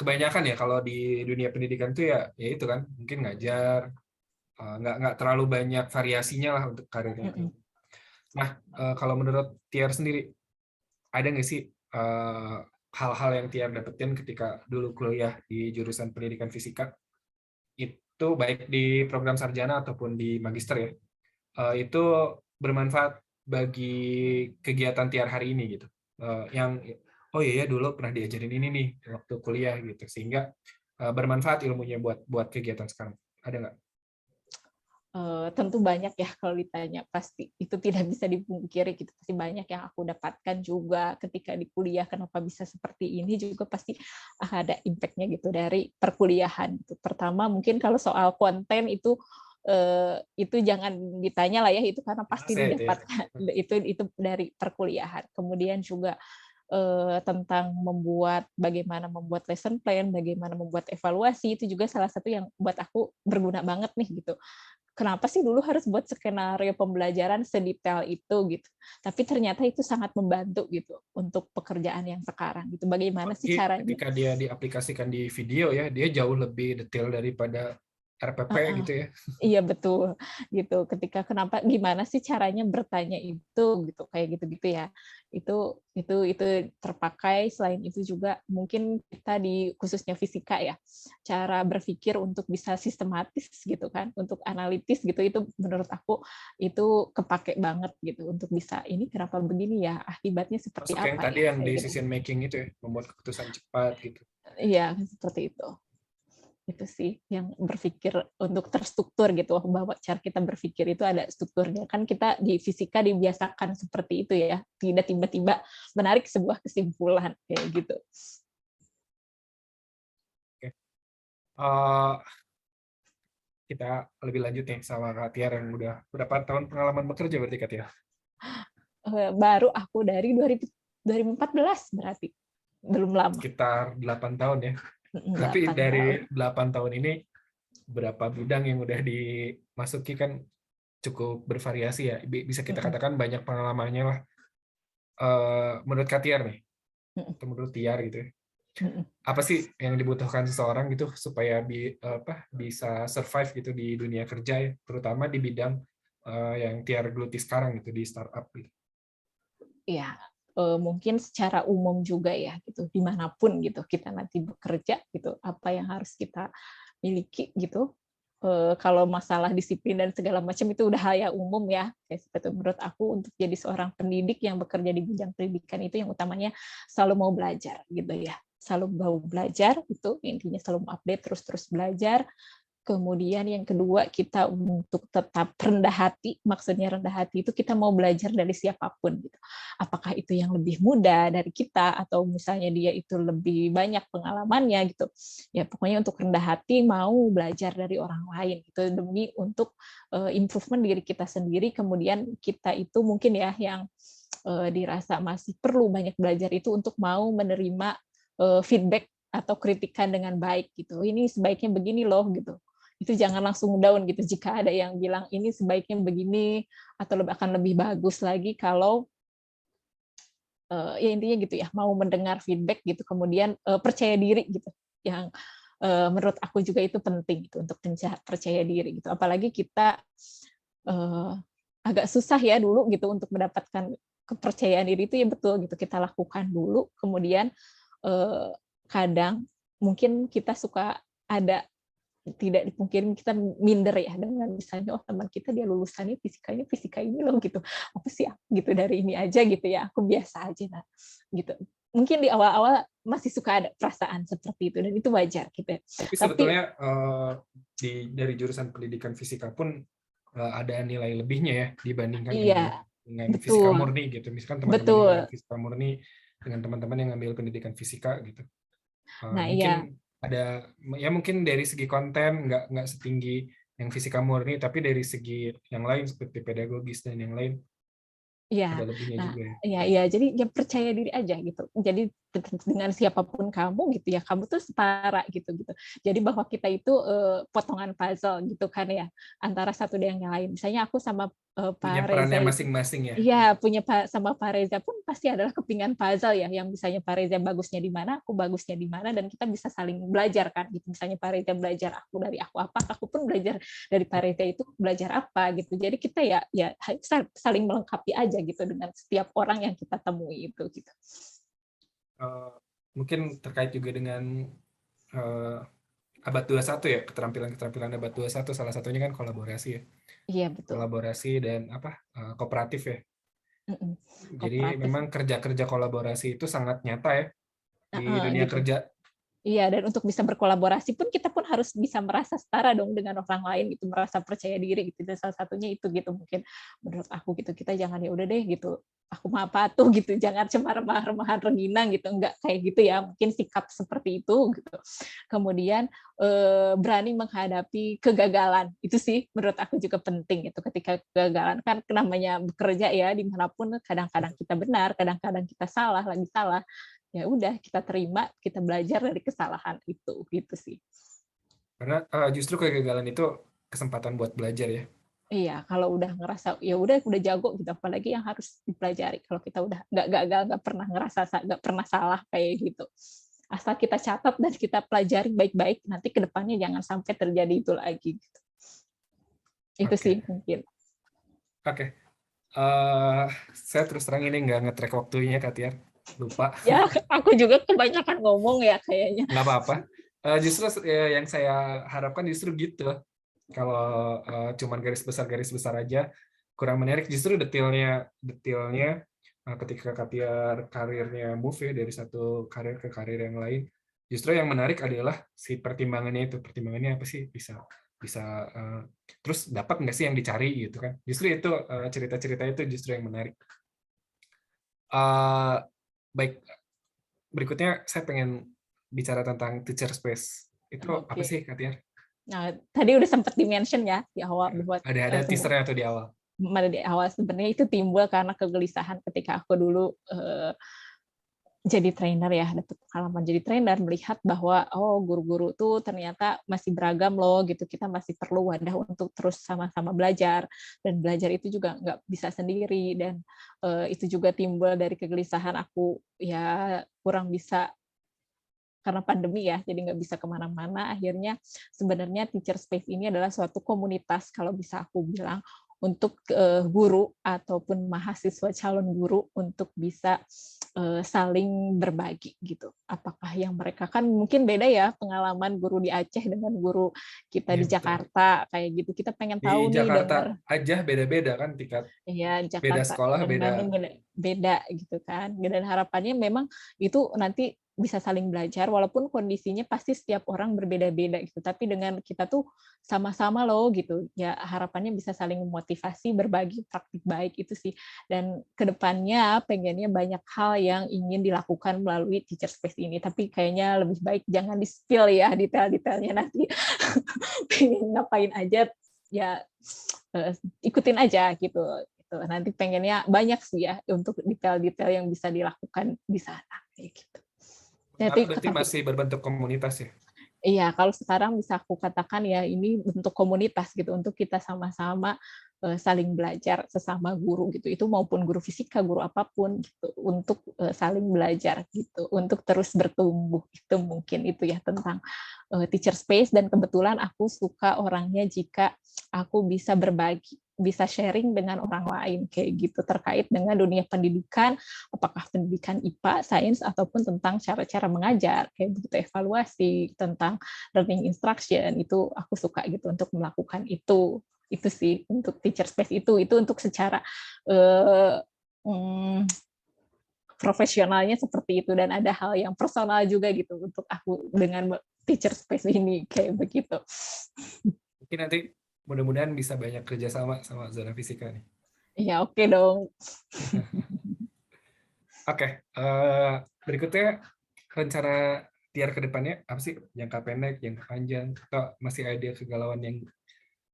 kebanyakan ya kalau di dunia pendidikan tuh ya itu kan mungkin ngajar, nggak terlalu banyak variasinya lah untuk karirnya itu. Nah, kalau menurut Tiar sendiri, ada nggak sih hal-hal yang Tiar dapetin ketika dulu kuliah di jurusan pendidikan fisika, itu baik di program sarjana ataupun di magister ya, itu bermanfaat bagi kegiatan Tiar hari ini gitu. Yang oh iya ya dulu pernah diajarin ini nih waktu kuliah gitu, sehingga bermanfaat ilmunya buat kegiatan sekarang. Ada nggak? Tentu banyak ya kalau ditanya, pasti itu tidak bisa dipungkiri gitu, pasti banyak yang aku dapatkan juga ketika di kuliah. Kenapa bisa seperti ini juga pasti ada impact-nya gitu dari perkuliahan gitu. Pertama mungkin kalau soal konten itu jangan ditanya lah ya, itu karena pasti Saya itu ya. didapatkan itu dari perkuliahan. Kemudian juga tentang bagaimana membuat lesson plan, bagaimana membuat evaluasi, itu juga salah satu yang buat aku berguna banget nih gitu. Kenapa sih dulu harus buat skenario pembelajaran sedetail itu gitu. Tapi ternyata itu sangat membantu gitu untuk pekerjaan yang sekarang gitu. Bagaimana sih Apalagi caranya? ketika dia diaplikasikan di video ya, dia jauh lebih detail daripada RPP gitu ya. Iya betul gitu. Gimana sih caranya bertanya itu gitu, kayak gitu-gitu ya. Itu terpakai. Selain itu juga mungkin kita di khususnya fisika ya, cara berpikir untuk bisa sistematis gitu kan, untuk analitis gitu, itu menurut aku itu kepake banget gitu untuk bisa ini kenapa begini ya, akibatnya seperti Masuk yang apa tadi ya, yang kayak gitu. decision making itu ya, membuat keputusan cepat gitu. Iya, seperti itu sih yang berpikir untuk terstruktur gitu, bahwa cara kita berpikir itu ada strukturnya. Kan kita di fisika dibiasakan seperti itu ya, tidak tiba-tiba menarik sebuah kesimpulan kayak gitu. Oke. Kita lebih lanjut nih sama Kak Tiar yang udah berapa tahun pengalaman bekerja berarti Kak Tiar? Baru aku dari 2014 berarti, belum lama. Sekitar 8 tahun ya. Tapi 8 tahun. dari 8 tahun ini berapa bidang yang udah dimasuki kan cukup bervariasi ya. Bisa kita katakan banyak pengalamannya lah. Menurut Kak Tiar nih, atau menurut Tiar gitu ya. Apa sih yang dibutuhkan seseorang gitu supaya bisa survive gitu di dunia kerja ya, terutama di bidang yang Tiar geluti sekarang gitu di startup gitu. Ya, mungkin secara umum juga ya gitu, dimanapun gitu kita nanti bekerja gitu, apa yang harus kita miliki gitu. Kalau masalah disiplin dan segala macam itu udah hal yang umum ya. Kayak seperti menurut aku, untuk jadi seorang pendidik yang bekerja di bidang pendidikan itu yang utamanya selalu mau belajar gitu ya. Selalu mau belajar, itu intinya selalu update, terus belajar. Kemudian yang kedua, kita untuk tetap rendah hati, maksudnya rendah hati itu kita mau belajar dari siapapun gitu. Apakah itu yang lebih muda dari kita, atau misalnya dia itu lebih banyak pengalamannya gitu. Ya pokoknya untuk rendah hati mau belajar dari orang lain gitu, demi untuk improvement diri kita sendiri. Kemudian kita itu mungkin ya yang dirasa masih perlu banyak belajar itu untuk mau menerima feedback atau kritikan dengan baik gitu. Ini sebaiknya begini loh gitu. Itu jangan langsung down gitu jika ada yang bilang ini sebaiknya begini atau akan lebih bagus lagi kalau ya intinya gitu ya, mau mendengar feedback gitu, kemudian percaya diri gitu. Yang menurut aku juga itu penting gitu untuk percaya diri gitu. Apalagi kita agak susah ya dulu gitu untuk mendapatkan kepercayaan diri itu, ya betul gitu, kita lakukan dulu, kemudian kadang mungkin kita suka ada, tidak dipungkiri kita minder ya dengan misalnya, oh teman kita dia lulusannya fisika ini loh gitu, apa sih gitu dari ini aja gitu ya, aku biasa aja nah gitu. Mungkin di awal-awal masih suka ada perasaan seperti itu, dan itu wajar gitu ya. Tapi Tapi sebetulnya dari jurusan pendidikan fisika pun ada nilai lebihnya ya dibandingkan iya, dengan fisika betul, murni gitu. Misalkan teman-teman yang ngambil betul. fisika murni dengan teman-teman yang ngambil pendidikan fisika gitu. Nah iya, Mungkin ada ya, mungkin dari segi konten nggak setinggi yang fisika murni, tapi dari segi yang lain seperti pedagogis dan yang lain iya. ada lebihnya Nah, juga ya. iya, jadi ya percaya diri aja gitu. Jadi dengan siapapun kamu gitu ya, kamu tuh setara gitu. Jadi bahwa kita itu potongan puzzle gitu kan ya, antara satu dengan yang lain. Misalnya aku sama Punya Pak Reza perannya itu, masing-masing ya. iya, sama Pak Reza pun pasti adalah kepingan puzzle ya, yang misalnya Pak Reza bagusnya di mana, aku bagusnya di mana, dan kita bisa saling belajar kan gitu. Misalnya Pak Reza belajar dari aku apa, aku pun belajar dari Pak Reza itu belajar apa gitu. Jadi kita ya saling melengkapi aja gitu dengan setiap orang yang kita temui itu gitu. eh, mungkin terkait juga dengan eh, abad 21 ya, keterampilan-keterampilan abad 21 salah satunya kan kolaborasi ya. Iya betul. Kolaborasi dan kooperatif ya. Mm-mm. Jadi Kooperatif. memang kerja-kerja kolaborasi itu sangat nyata ya di dunia Gitu. kerja. Iya, dan untuk bisa berkolaborasi pun kita pun harus bisa merasa setara dong dengan orang lain gitu, merasa percaya diri gitu. Dan salah satunya itu gitu mungkin menurut aku gitu. Kita jangan ya udah deh gitu. Aku mah patuh gitu, jangan cuma remah-remahan rengginang gitu, enggak kayak gitu ya. Mungkin sikap seperti itu gitu. Kemudian berani menghadapi kegagalan. Itu sih menurut aku juga penting itu ketika kegagalan kan namanya bekerja ya dimanapun kadang-kadang kita benar, kadang-kadang kita salah, lagi salah ya udah kita terima, kita belajar dari kesalahan itu gitu sih. Karena justru kegagalan itu kesempatan buat belajar ya. Iya, kalau udah ngerasa ya udah jago gitu, apalagi yang harus dipelajari. Kalau kita udah nggak gagal, nggak pernah ngerasa nggak pernah salah kayak gitu. Asal kita catat dan kita pelajari baik-baik, nanti kedepannya jangan sampai terjadi itu lagi. Gitu. Itu sih Oke, mungkin. oke. Eh, saya terus terang ini nggak nge-track waktunya, Kak Tiar. Lupa. Ya, aku juga kebanyakan ngomong ya kayaknya. Nggak apa-apa. Justru yang saya harapkan justru gitu. Kalau cuman garis besar aja kurang menarik. Justru detailnya ketika Kak Tiar karirnya move ya dari satu karir ke karir yang lain. Justru yang menarik adalah si pertimbangannya itu. Pertimbangannya apa sih? Bisa bisa terus dapat nggak sih yang dicari gitu kan? Justru itu cerita-cerita itu justru yang menarik. Uh, baik, berikutnya saya pengen bicara tentang teacher space. Itu apa Oke. sih, Kak Tiar? Nah, tadi udah sempat di-mention ya di awal buat Ada teasernya tuh di awal. di awal sebenarnya itu timbul karena kegelisahan ketika aku dulu jadi trainer ya, dapat pengalaman jadi trainer, melihat bahwa oh guru-guru tuh ternyata masih beragam loh gitu, kita masih perlu wadah untuk terus sama-sama belajar, dan belajar itu juga nggak bisa sendiri, dan itu juga timbul dari kegelisahan aku ya kurang bisa karena pandemi ya, jadi nggak bisa kemana-mana. Akhirnya sebenarnya Teacher Space ini adalah suatu komunitas, kalau bisa aku bilang, untuk guru ataupun mahasiswa calon guru untuk bisa saling berbagi gitu. Apakah yang mereka kan mungkin beda ya pengalaman guru di Aceh dengan guru kita Iya, di betul. Jakarta kayak gitu. Kita pengen Di tahu nih Jakarta dengar aja beda-beda kan tingkat, ya beda Jakarta sekolah, dan beda. Bandung beda gitu kan. Dan harapannya memang itu nanti bisa saling belajar walaupun kondisinya pasti setiap orang berbeda-beda gitu. Tapi dengan kita tuh sama-sama loh gitu. Ya harapannya bisa saling memotivasi, berbagi praktik baik itu sih. Dan kedepannya pengennya banyak hal yang ingin dilakukan melalui Teacher Space ini. Tapi kayaknya lebih baik jangan di-spill ya detail-detailnya nanti. Pengen ngapain aja ya ikutin aja gitu. Nanti pengennya banyak sih ya untuk detail-detail yang bisa dilakukan di sana kayak gitu. Jadi Sekarang berarti masih berbentuk komunitas ya? iya, kalau sekarang bisa aku katakan ya ini bentuk komunitas gitu untuk kita sama-sama saling belajar sesama guru gitu. Itu maupun guru fisika, guru apapun gitu untuk saling belajar gitu, untuk terus bertumbuh. Itu mungkin itu ya tentang teacher space, dan kebetulan aku suka orangnya jika aku bisa berbagi, bisa sharing dengan orang lain kayak gitu terkait dengan dunia pendidikan, apakah pendidikan IPA, sains, ataupun tentang cara-cara mengajar, kayak begitu evaluasi, tentang learning instruction, itu aku suka gitu untuk melakukan itu. Itu sih untuk teacher space itu untuk secara profesionalnya seperti itu, dan ada hal yang personal juga gitu untuk aku dengan teacher space ini kayak begitu. Mungkin nanti mudah-mudahan bisa banyak kerjasama sama Zona Fisika nih. Ya oke dong. Oke, berikutnya rencana Tiar ke depannya apa sih? Jangka pendek, jangka panjang, atau masih ada kegalauan yang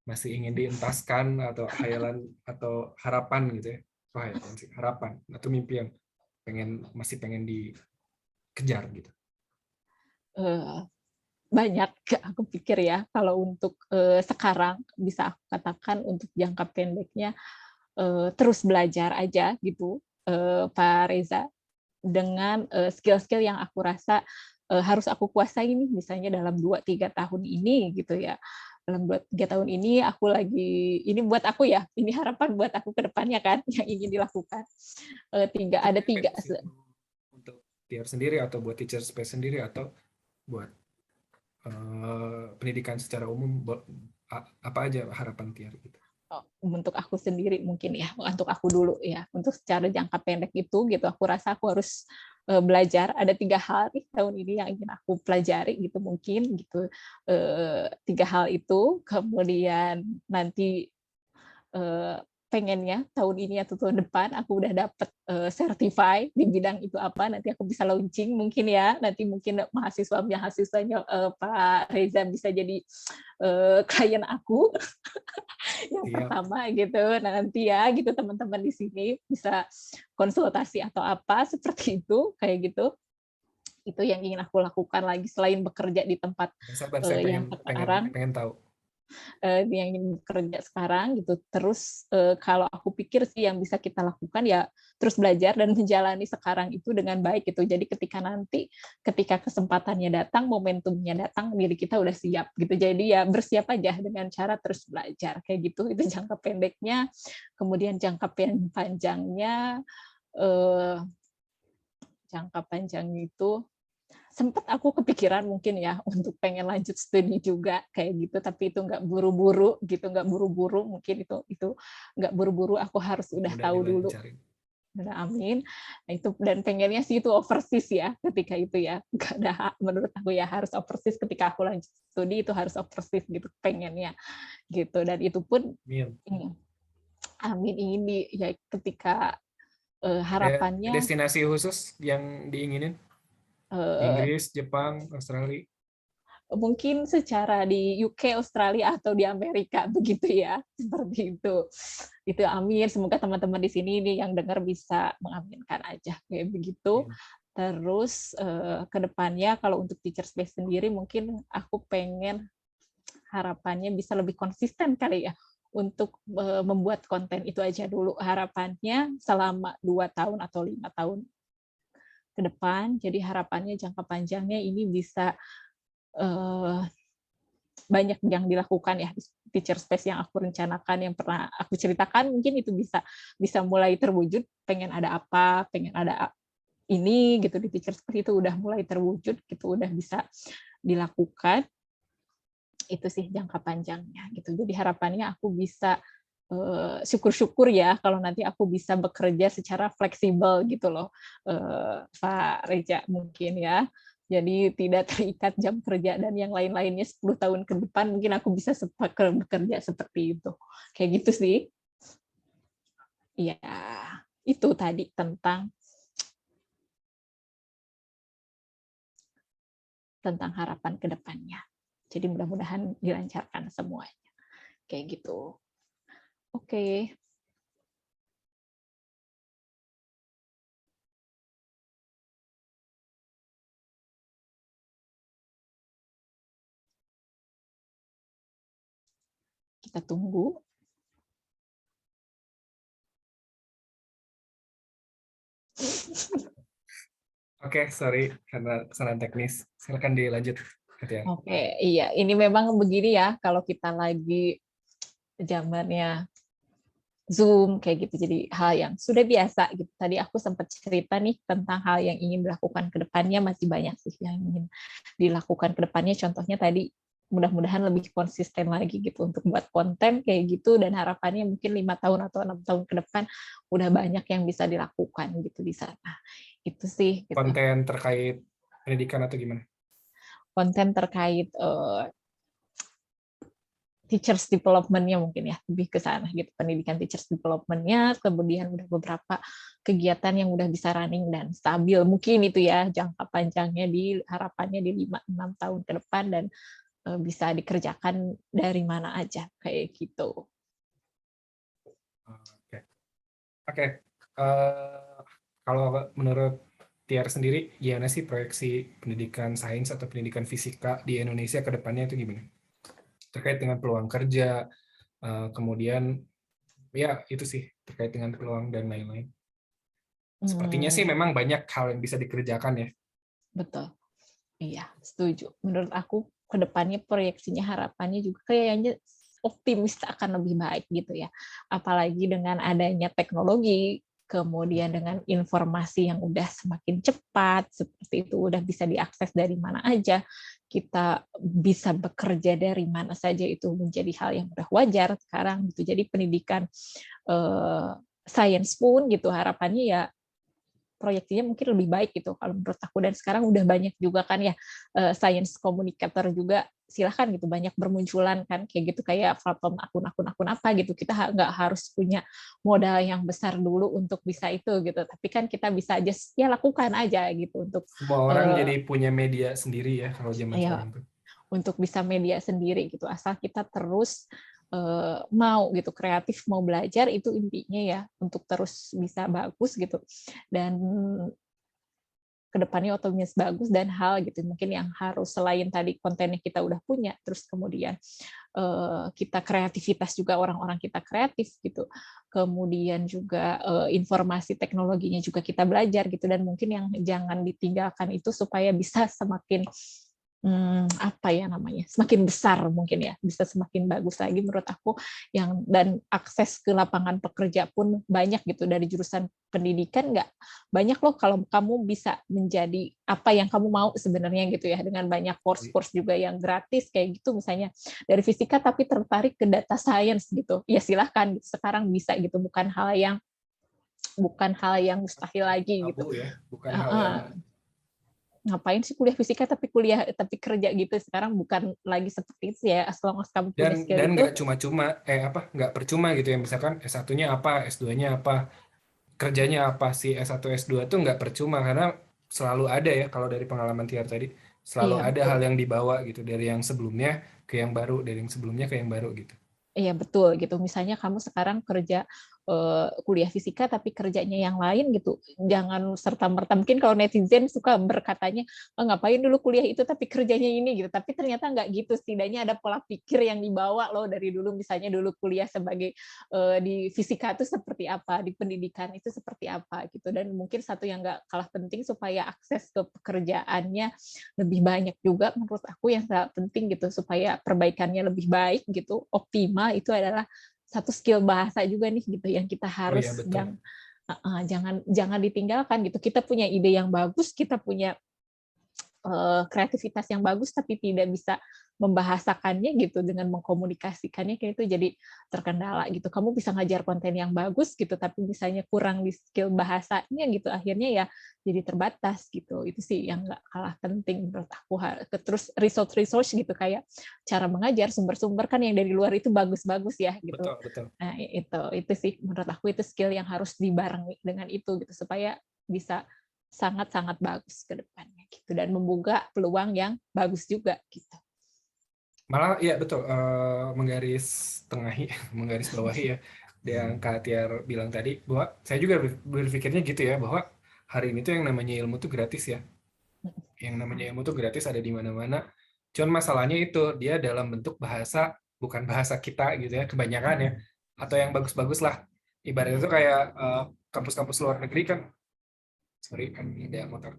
masih ingin dientaskan, atau khayalan atau harapan gitu ya? Oh, harapan sih, harapan atau mimpi yang masih pengen dikejar gitu. Banyak aku pikir ya, kalau untuk sekarang bisa aku katakan untuk jangka pendeknya terus belajar aja gitu, Pak Reza, dengan skill-skill yang aku rasa harus aku kuasai nih, misalnya dalam 2-3 tahun ini gitu ya. Dalam 2-3 tahun ini aku lagi, ini buat aku ya, ini harapan buat aku ke depannya kan yang ingin dilakukan. Ada tiga Untuk Tiar sendiri atau buat Teacher Space sendiri atau buat pendidikan secara umum, apa aja harapan Tiar gitu? Untuk aku sendiri mungkin ya, untuk aku dulu ya, untuk secara jangka pendek itu gitu, aku rasa aku harus belajar. Ada 3 hal nih tahun ini yang ingin aku pelajari gitu mungkin gitu. 3 hal itu, kemudian nanti pengennya tahun ini atau tahun depan aku udah dapet certify di bidang itu apa, nanti aku bisa launching mungkin ya, nanti mungkin mahasiswanya Pak Reza bisa jadi klien aku yang Siap. pertama gitu. Nah, nanti ya gitu teman-teman di sini bisa konsultasi atau apa seperti itu, kayak gitu. Itu yang ingin aku lakukan lagi selain bekerja di tempat Sabar, saya yang pengen pengen sekarang. pengen tahu. Yang ingin bekerja sekarang gitu. Terus kalau aku pikir sih yang bisa kita lakukan ya terus belajar dan menjalani sekarang itu dengan baik gitu. Jadi ketika kesempatannya datang, momentumnya datang, diri kita udah siap gitu. Jadi ya bersiap aja dengan cara terus belajar kayak gitu. Itu jangka pendeknya. Kemudian panjangnya jangka panjang itu sempat aku kepikiran mungkin ya untuk pengen lanjut studi juga kayak gitu, tapi itu nggak buru-buru gitu, nggak buru-buru, mungkin itu nggak buru-buru, aku harus udah Udah tahu dulu. dilancarin. Udah, amin. Nah, itu dan pengennya sih itu overseas ya ketika itu ya, nggak ada, menurut aku ya harus overseas ketika aku lanjut studi, itu harus overseas gitu pengennya gitu. Dan itu pun amin ini ya ketika Ada harapannya destinasi khusus yang diinginin? Inggris, Jepang, Australia? mungkin secara di UK, Australia atau di Amerika begitu ya, seperti itu. Itu amin. Semoga teman-teman di sini nih yang dengar bisa mengaminkan aja kayak begitu. Terus ke depannya kalau untuk Teacher Space sendiri mungkin aku pengen harapannya bisa lebih konsisten kali ya untuk membuat konten itu aja dulu harapannya selama 2 tahun atau 5 tahun ke depan. Jadi harapannya jangka panjangnya ini bisa banyak yang dilakukan ya di Teacher Space yang aku rencanakan, yang pernah aku ceritakan, mungkin itu bisa mulai terwujud. Pengen ada ini gitu di Teacher Space, itu udah mulai terwujud gitu, udah bisa dilakukan. Itu sih jangka panjangnya gitu. Jadi harapannya aku bisa syukur-syukur ya kalau nanti aku bisa bekerja secara fleksibel gitu loh, Pak Reja mungkin ya. Jadi tidak terikat jam kerja dan yang lain-lainnya 10 tahun ke depan mungkin aku bisa bekerja seperti itu. Kayak gitu sih. Iya, itu tadi tentang harapan ke depannya. Jadi mudah-mudahan dilancarkan semuanya. Kayak gitu. Oke. Kita tunggu. Oke, sorry karena kesalahan teknis. Silakan dilanjut, Katia. Oke, iya. Ini memang begini ya, kalau kita lagi zamannya Zoom kayak gitu, jadi hal yang sudah biasa gitu. Tadi aku sempat cerita nih tentang hal yang ingin dilakukan ke depannya, masih banyak sih yang ingin dilakukan ke depannya. Contohnya tadi mudah-mudahan lebih konsisten lagi gitu untuk buat konten kayak gitu, dan harapannya mungkin 5 tahun atau 6 tahun ke depan udah banyak yang bisa dilakukan gitu di sana. Itu sih gitu. Konten terkait pendidikan atau gimana? Konten terkait teachers development-nya mungkin ya, lebih ke sana gitu, pendidikan teachers development-nya, kemudian udah beberapa kegiatan yang udah bisa running dan stabil, mungkin itu ya jangka panjangnya di harapannya di 5-6 tahun ke depan, dan bisa dikerjakan dari mana aja kayak gitu. Oke. Kalau menurut Tiar sendiri, gimana sih proyeksi pendidikan sains atau pendidikan fisika di Indonesia ke depannya itu gimana? Terkait dengan peluang kerja, kemudian ya itu sih terkait dengan peluang dan lain-lain. Sepertinya sih memang banyak hal yang bisa dikerjakan ya. Betul. Iya, setuju. Menurut aku ke depannya proyeksinya, harapannya juga kayaknya optimis akan lebih baik gitu ya. Apalagi dengan adanya teknologi, kemudian dengan informasi yang udah semakin cepat, seperti itu udah bisa diakses dari mana aja, kita bisa bekerja dari mana saja, itu menjadi hal yang udah wajar sekarang gitu. Jadi pendidikan sains pun gitu harapannya ya proyeksinya mungkin lebih baik gitu kalau menurut aku. Dan sekarang udah banyak juga kan ya science communicator juga, silahkan gitu, banyak bermunculan kan kayak gitu, kayak platform akun apa gitu. Kita nggak harus punya modal yang besar dulu untuk bisa itu gitu, tapi kan kita bisa aja ya lakukan aja gitu untuk Semua orang jadi punya media sendiri ya kalau zaman ya sekarang tuh. untuk bisa media sendiri gitu, asal kita terus mau gitu, kreatif, mau belajar, itu intinya ya untuk terus bisa bagus gitu. Dan kedepannya otomatis bagus, dan hal gitu mungkin yang harus selain tadi kontennya kita udah punya, terus kemudian kita kreativitas juga, orang-orang kita kreatif gitu, kemudian juga informasi teknologinya juga kita belajar gitu. Dan mungkin yang jangan ditinggalkan itu supaya bisa semakin apa ya namanya, semakin besar mungkin ya, bisa semakin bagus lagi menurut aku, yang dan akses ke lapangan pekerja pun banyak gitu. Dari jurusan pendidikan nggak banyak loh kalau kamu bisa menjadi apa yang kamu mau sebenarnya gitu ya, dengan banyak course-course juga yang gratis kayak gitu, misalnya dari fisika tapi tertarik ke data science gitu, ya silahkan gitu. Sekarang bisa gitu, bukan hal yang mustahil lagi gitu. Tabu ya, bukan hal yang Ngapain sih kuliah fisika tapi kerja gitu, sekarang bukan lagi seperti itu ya, as long as kamu punya skill dan itu. nggak cuma-cuma nggak percuma gitu ya, misalkan S1-nya apa, S2-nya apa, kerjanya apa, si S1 S2 tuh nggak percuma, karena selalu ada ya, kalau dari pengalaman Tiar tadi selalu Iya ada betul. hal yang dibawa gitu, dari yang sebelumnya ke yang baru, dari yang sebelumnya ke yang baru gitu. Iya betul gitu. Misalnya kamu sekarang kerja kuliah fisika tapi kerjanya yang lain gitu. Jangan serta-merta, mungkin kalau netizen suka berkatanya, oh, ngapain dulu kuliah itu tapi kerjanya ini gitu. Tapi ternyata nggak gitu. Setidaknya ada pola pikir yang dibawa loh dari dulu. Misalnya dulu kuliah sebagai di fisika itu seperti apa, di pendidikan itu seperti apa gitu. Dan mungkin satu yang nggak kalah penting supaya akses ke pekerjaannya lebih banyak juga, menurut aku yang sangat penting gitu supaya perbaikannya lebih baik gitu, optimal, itu adalah satu skill bahasa juga nih gitu yang kita Oh iya harus betul. jangan ditinggalkan gitu. Kita punya ide yang bagus, kita punya kreativitas yang bagus, tapi tidak bisa membahasakannya gitu, dengan mengkomunikasikannya kayak itu jadi terkendala gitu. Kamu bisa ngajar konten yang bagus gitu, tapi misalnya kurang di skill bahasanya gitu, akhirnya ya jadi terbatas gitu. Itu sih yang nggak kalah penting menurut aku. Terus resource gitu, kayak cara mengajar, sumber-sumber kan yang dari luar itu bagus-bagus ya gitu. Betul, betul. Nah itu sih menurut aku, itu skill yang harus dibarengi dengan itu gitu, supaya bisa sangat-sangat bagus ke depannya gitu, dan membuka peluang yang bagus juga gitu. Malah ya betul, menggaris tengahi, menggaris bawahi ya, yang Kak Tiar bilang tadi, bahwa saya juga berpikirnya gitu ya, bahwa hari ini tuh yang namanya ilmu tuh gratis ya. Yang namanya ilmu tuh gratis, ada di mana-mana. Cuman masalahnya itu dia dalam bentuk bahasa, bukan bahasa kita gitu ya, kebanyakan ya, atau yang bagus-bagus lah. Ibaratnya itu kayak kampus-kampus luar negeri kan, sorry kan ada motor.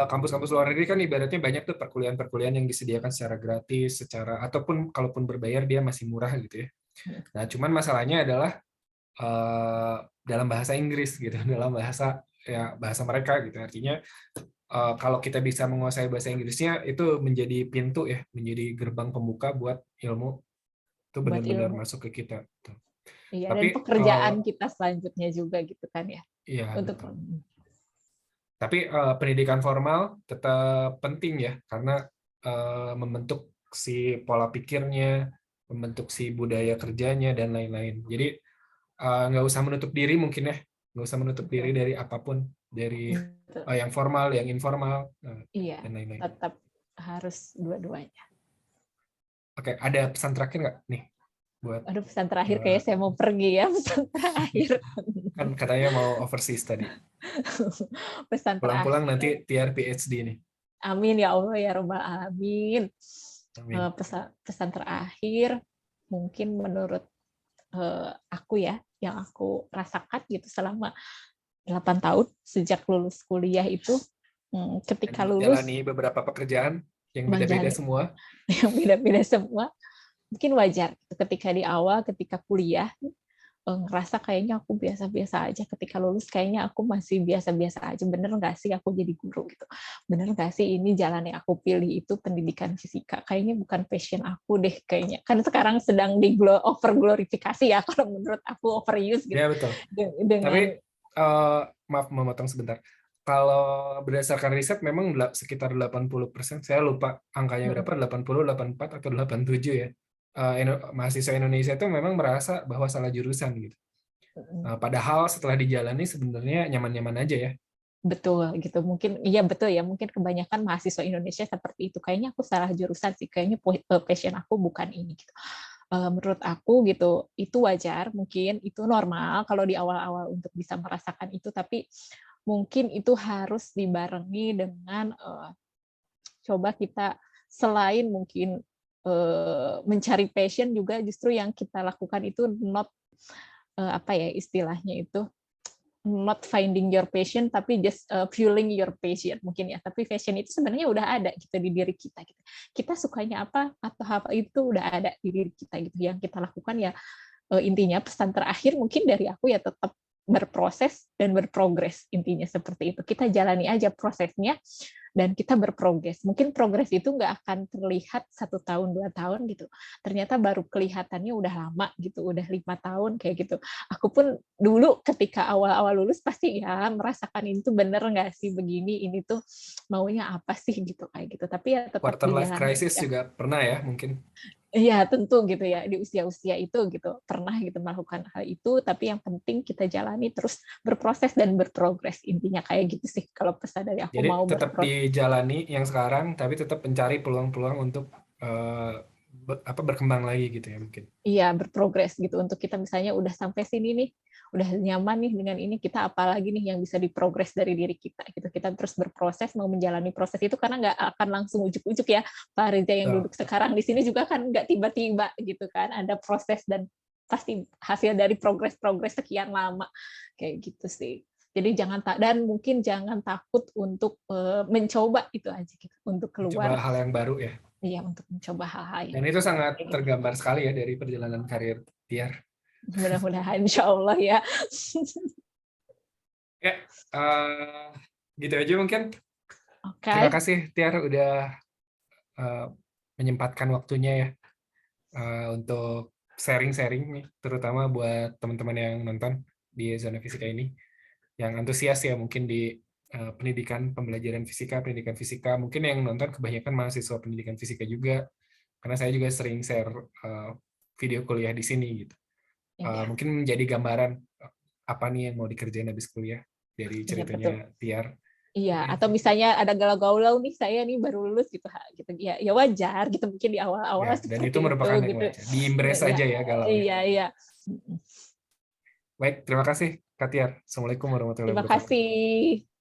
Kampus-kampus luar negeri kan ibaratnya banyak tuh perkuliahan-perkuliahan yang disediakan secara gratis, secara, ataupun kalaupun berbayar dia masih murah gitu ya. Nah, cuman masalahnya adalah dalam bahasa Inggris gitu, dalam bahasa ya bahasa mereka gitu. Artinya kalau kita bisa menguasai bahasa Inggrisnya, itu menjadi pintu ya, menjadi gerbang pembuka buat ilmu itu Buat benar-benar ilmu. masuk ke kita. Iya, dan Tapi pekerjaan kita selanjutnya juga gitu kan ya. iya Untuk betul. Tapi pendidikan formal tetap penting ya, karena membentuk si pola pikirnya, membentuk si budaya kerjanya dan lain-lain. Jadi nggak usah menutup diri mungkin ya, nggak usah menutup diri dari apapun, dari yang formal, yang informal, iya, dan lain-lain. tetap harus dua-duanya. Oke, ada pesan terakhir nggak nih buat? Aduh, pesan terakhir kayak saya mau pergi ya, pesan terakhir. Kan katanya mau overseas tadi. Pesan Pulang-pulang nanti terakhir. tiar PhD nih. Amin ya Allah ya Rabbal Alamin. Amin. Pesan terakhir mungkin menurut aku ya, yang aku rasakan gitu selama 8 tahun sejak lulus kuliah itu, ketika lulus Jalani beberapa pekerjaan yang beda-beda menjalani semua. yang beda-beda semua, mungkin wajar ketika di awal, ketika kuliah ngerasa kayaknya aku biasa-biasa aja ketika lulus, kayaknya aku masih biasa-biasa aja. Bener nggak sih aku jadi guru gitu? Bener nggak sih ini jalan yang aku pilih itu pendidikan fisika? Kayaknya bukan passion aku deh kayaknya. Kan sekarang sedang di over glorifikasi ya kalau menurut aku, overuse gitu. Ya betul. Dengan Tapi maaf memotong sebentar. Kalau berdasarkan riset memang sekitar 80%, saya lupa angkanya berapa, 80, 84 atau 87 ya. Mahasiswa Indonesia itu memang merasa bahwa salah jurusan gitu. Padahal setelah dijalani sebenarnya nyaman-nyaman aja ya. Betul gitu, mungkin iya betul ya, mungkin kebanyakan mahasiswa Indonesia seperti itu. Kayaknya aku salah jurusan sih, kayaknya passion aku bukan ini gitu. Menurut aku gitu, itu wajar, mungkin itu normal kalau di awal-awal untuk bisa merasakan itu, tapi mungkin itu harus dibarengi dengan coba kita selain mungkin mencari passion juga justru yang kita lakukan itu not apa ya istilahnya itu, not finding your passion tapi just fueling your passion mungkin ya, tapi passion itu sebenarnya udah ada gitu di diri kita gitu. Kita sukanya apa atau apa itu udah ada di diri kita gitu, yang kita lakukan ya intinya pesan terakhir mungkin dari aku ya tetap berproses dan berprogres, intinya seperti itu. Kita jalani aja prosesnya dan kita berprogres. Mungkin progres itu nggak akan terlihat 1 tahun 2 tahun gitu. Ternyata baru kelihatannya udah lama gitu, udah 5 tahun kayak gitu. Aku pun dulu ketika awal-awal lulus pasti ya merasakan itu bener nggak sih begini, ini tuh maunya apa sih gitu kayak gitu. Tapi ya tetap Quarter life dijalani crisis aja. juga pernah ya mungkin. Iya tentu gitu ya, di usia-usia itu gitu pernah gitu melakukan hal itu, tapi yang penting kita jalani terus berproses dan berprogres, intinya kayak gitu sih kalau pesan dari aku, Jadi mau tetap berproses. dijalani yang sekarang, tapi tetap mencari peluang-peluang untuk berkembang lagi gitu ya mungkin. Iya berprogres gitu, untuk kita misalnya udah sampai sini nih, udah nyaman nih dengan ini, kita apalagi nih yang bisa diprogres dari diri kita gitu. Kita terus berproses, mau menjalani proses itu karena nggak akan langsung ujuk-ujuk ya. Pak Reza yang duduk sekarang di sini juga kan nggak tiba-tiba gitu kan, ada proses dan pasti hasil dari progres-progres sekian lama kayak gitu sih. Jadi mungkin jangan takut untuk mencoba itu aja gitu, untuk Coba keluar. hal yang baru ya. Iya, untuk mencoba hal-hal yang Dan itu sangat baru. tergambar sekali ya dari perjalanan karir Tiar. Mudah-mudahan insya Allah ya. Ya, gitu aja mungkin. Oke. Terima kasih Tiar udah menyempatkan waktunya ya untuk sharing-sharing nih, terutama buat teman-teman yang nonton di Zona Fisika ini, yang antusias ya mungkin di pembelajaran fisika, pendidikan fisika. Mungkin yang nonton kebanyakan mahasiswa pendidikan fisika juga, karena saya juga sering share video kuliah di sini gitu. Mungkin menjadi gambaran apa nih yang mau dikerjain habis kuliah dari ceritanya Tiar. Iya, atau misalnya ada galau-galau nih, saya nih baru lulus gitu, gitu ya wajar gitu, mungkin di awal-awal Ya, dan seperti itu merupakan yang gitu. wajar. Di-embrace aja ya galau ya. Iya, iya. Baik, terima kasih Kak Tiar. Assalamualaikum warahmatullahi Terima wabarakatuh. kasih.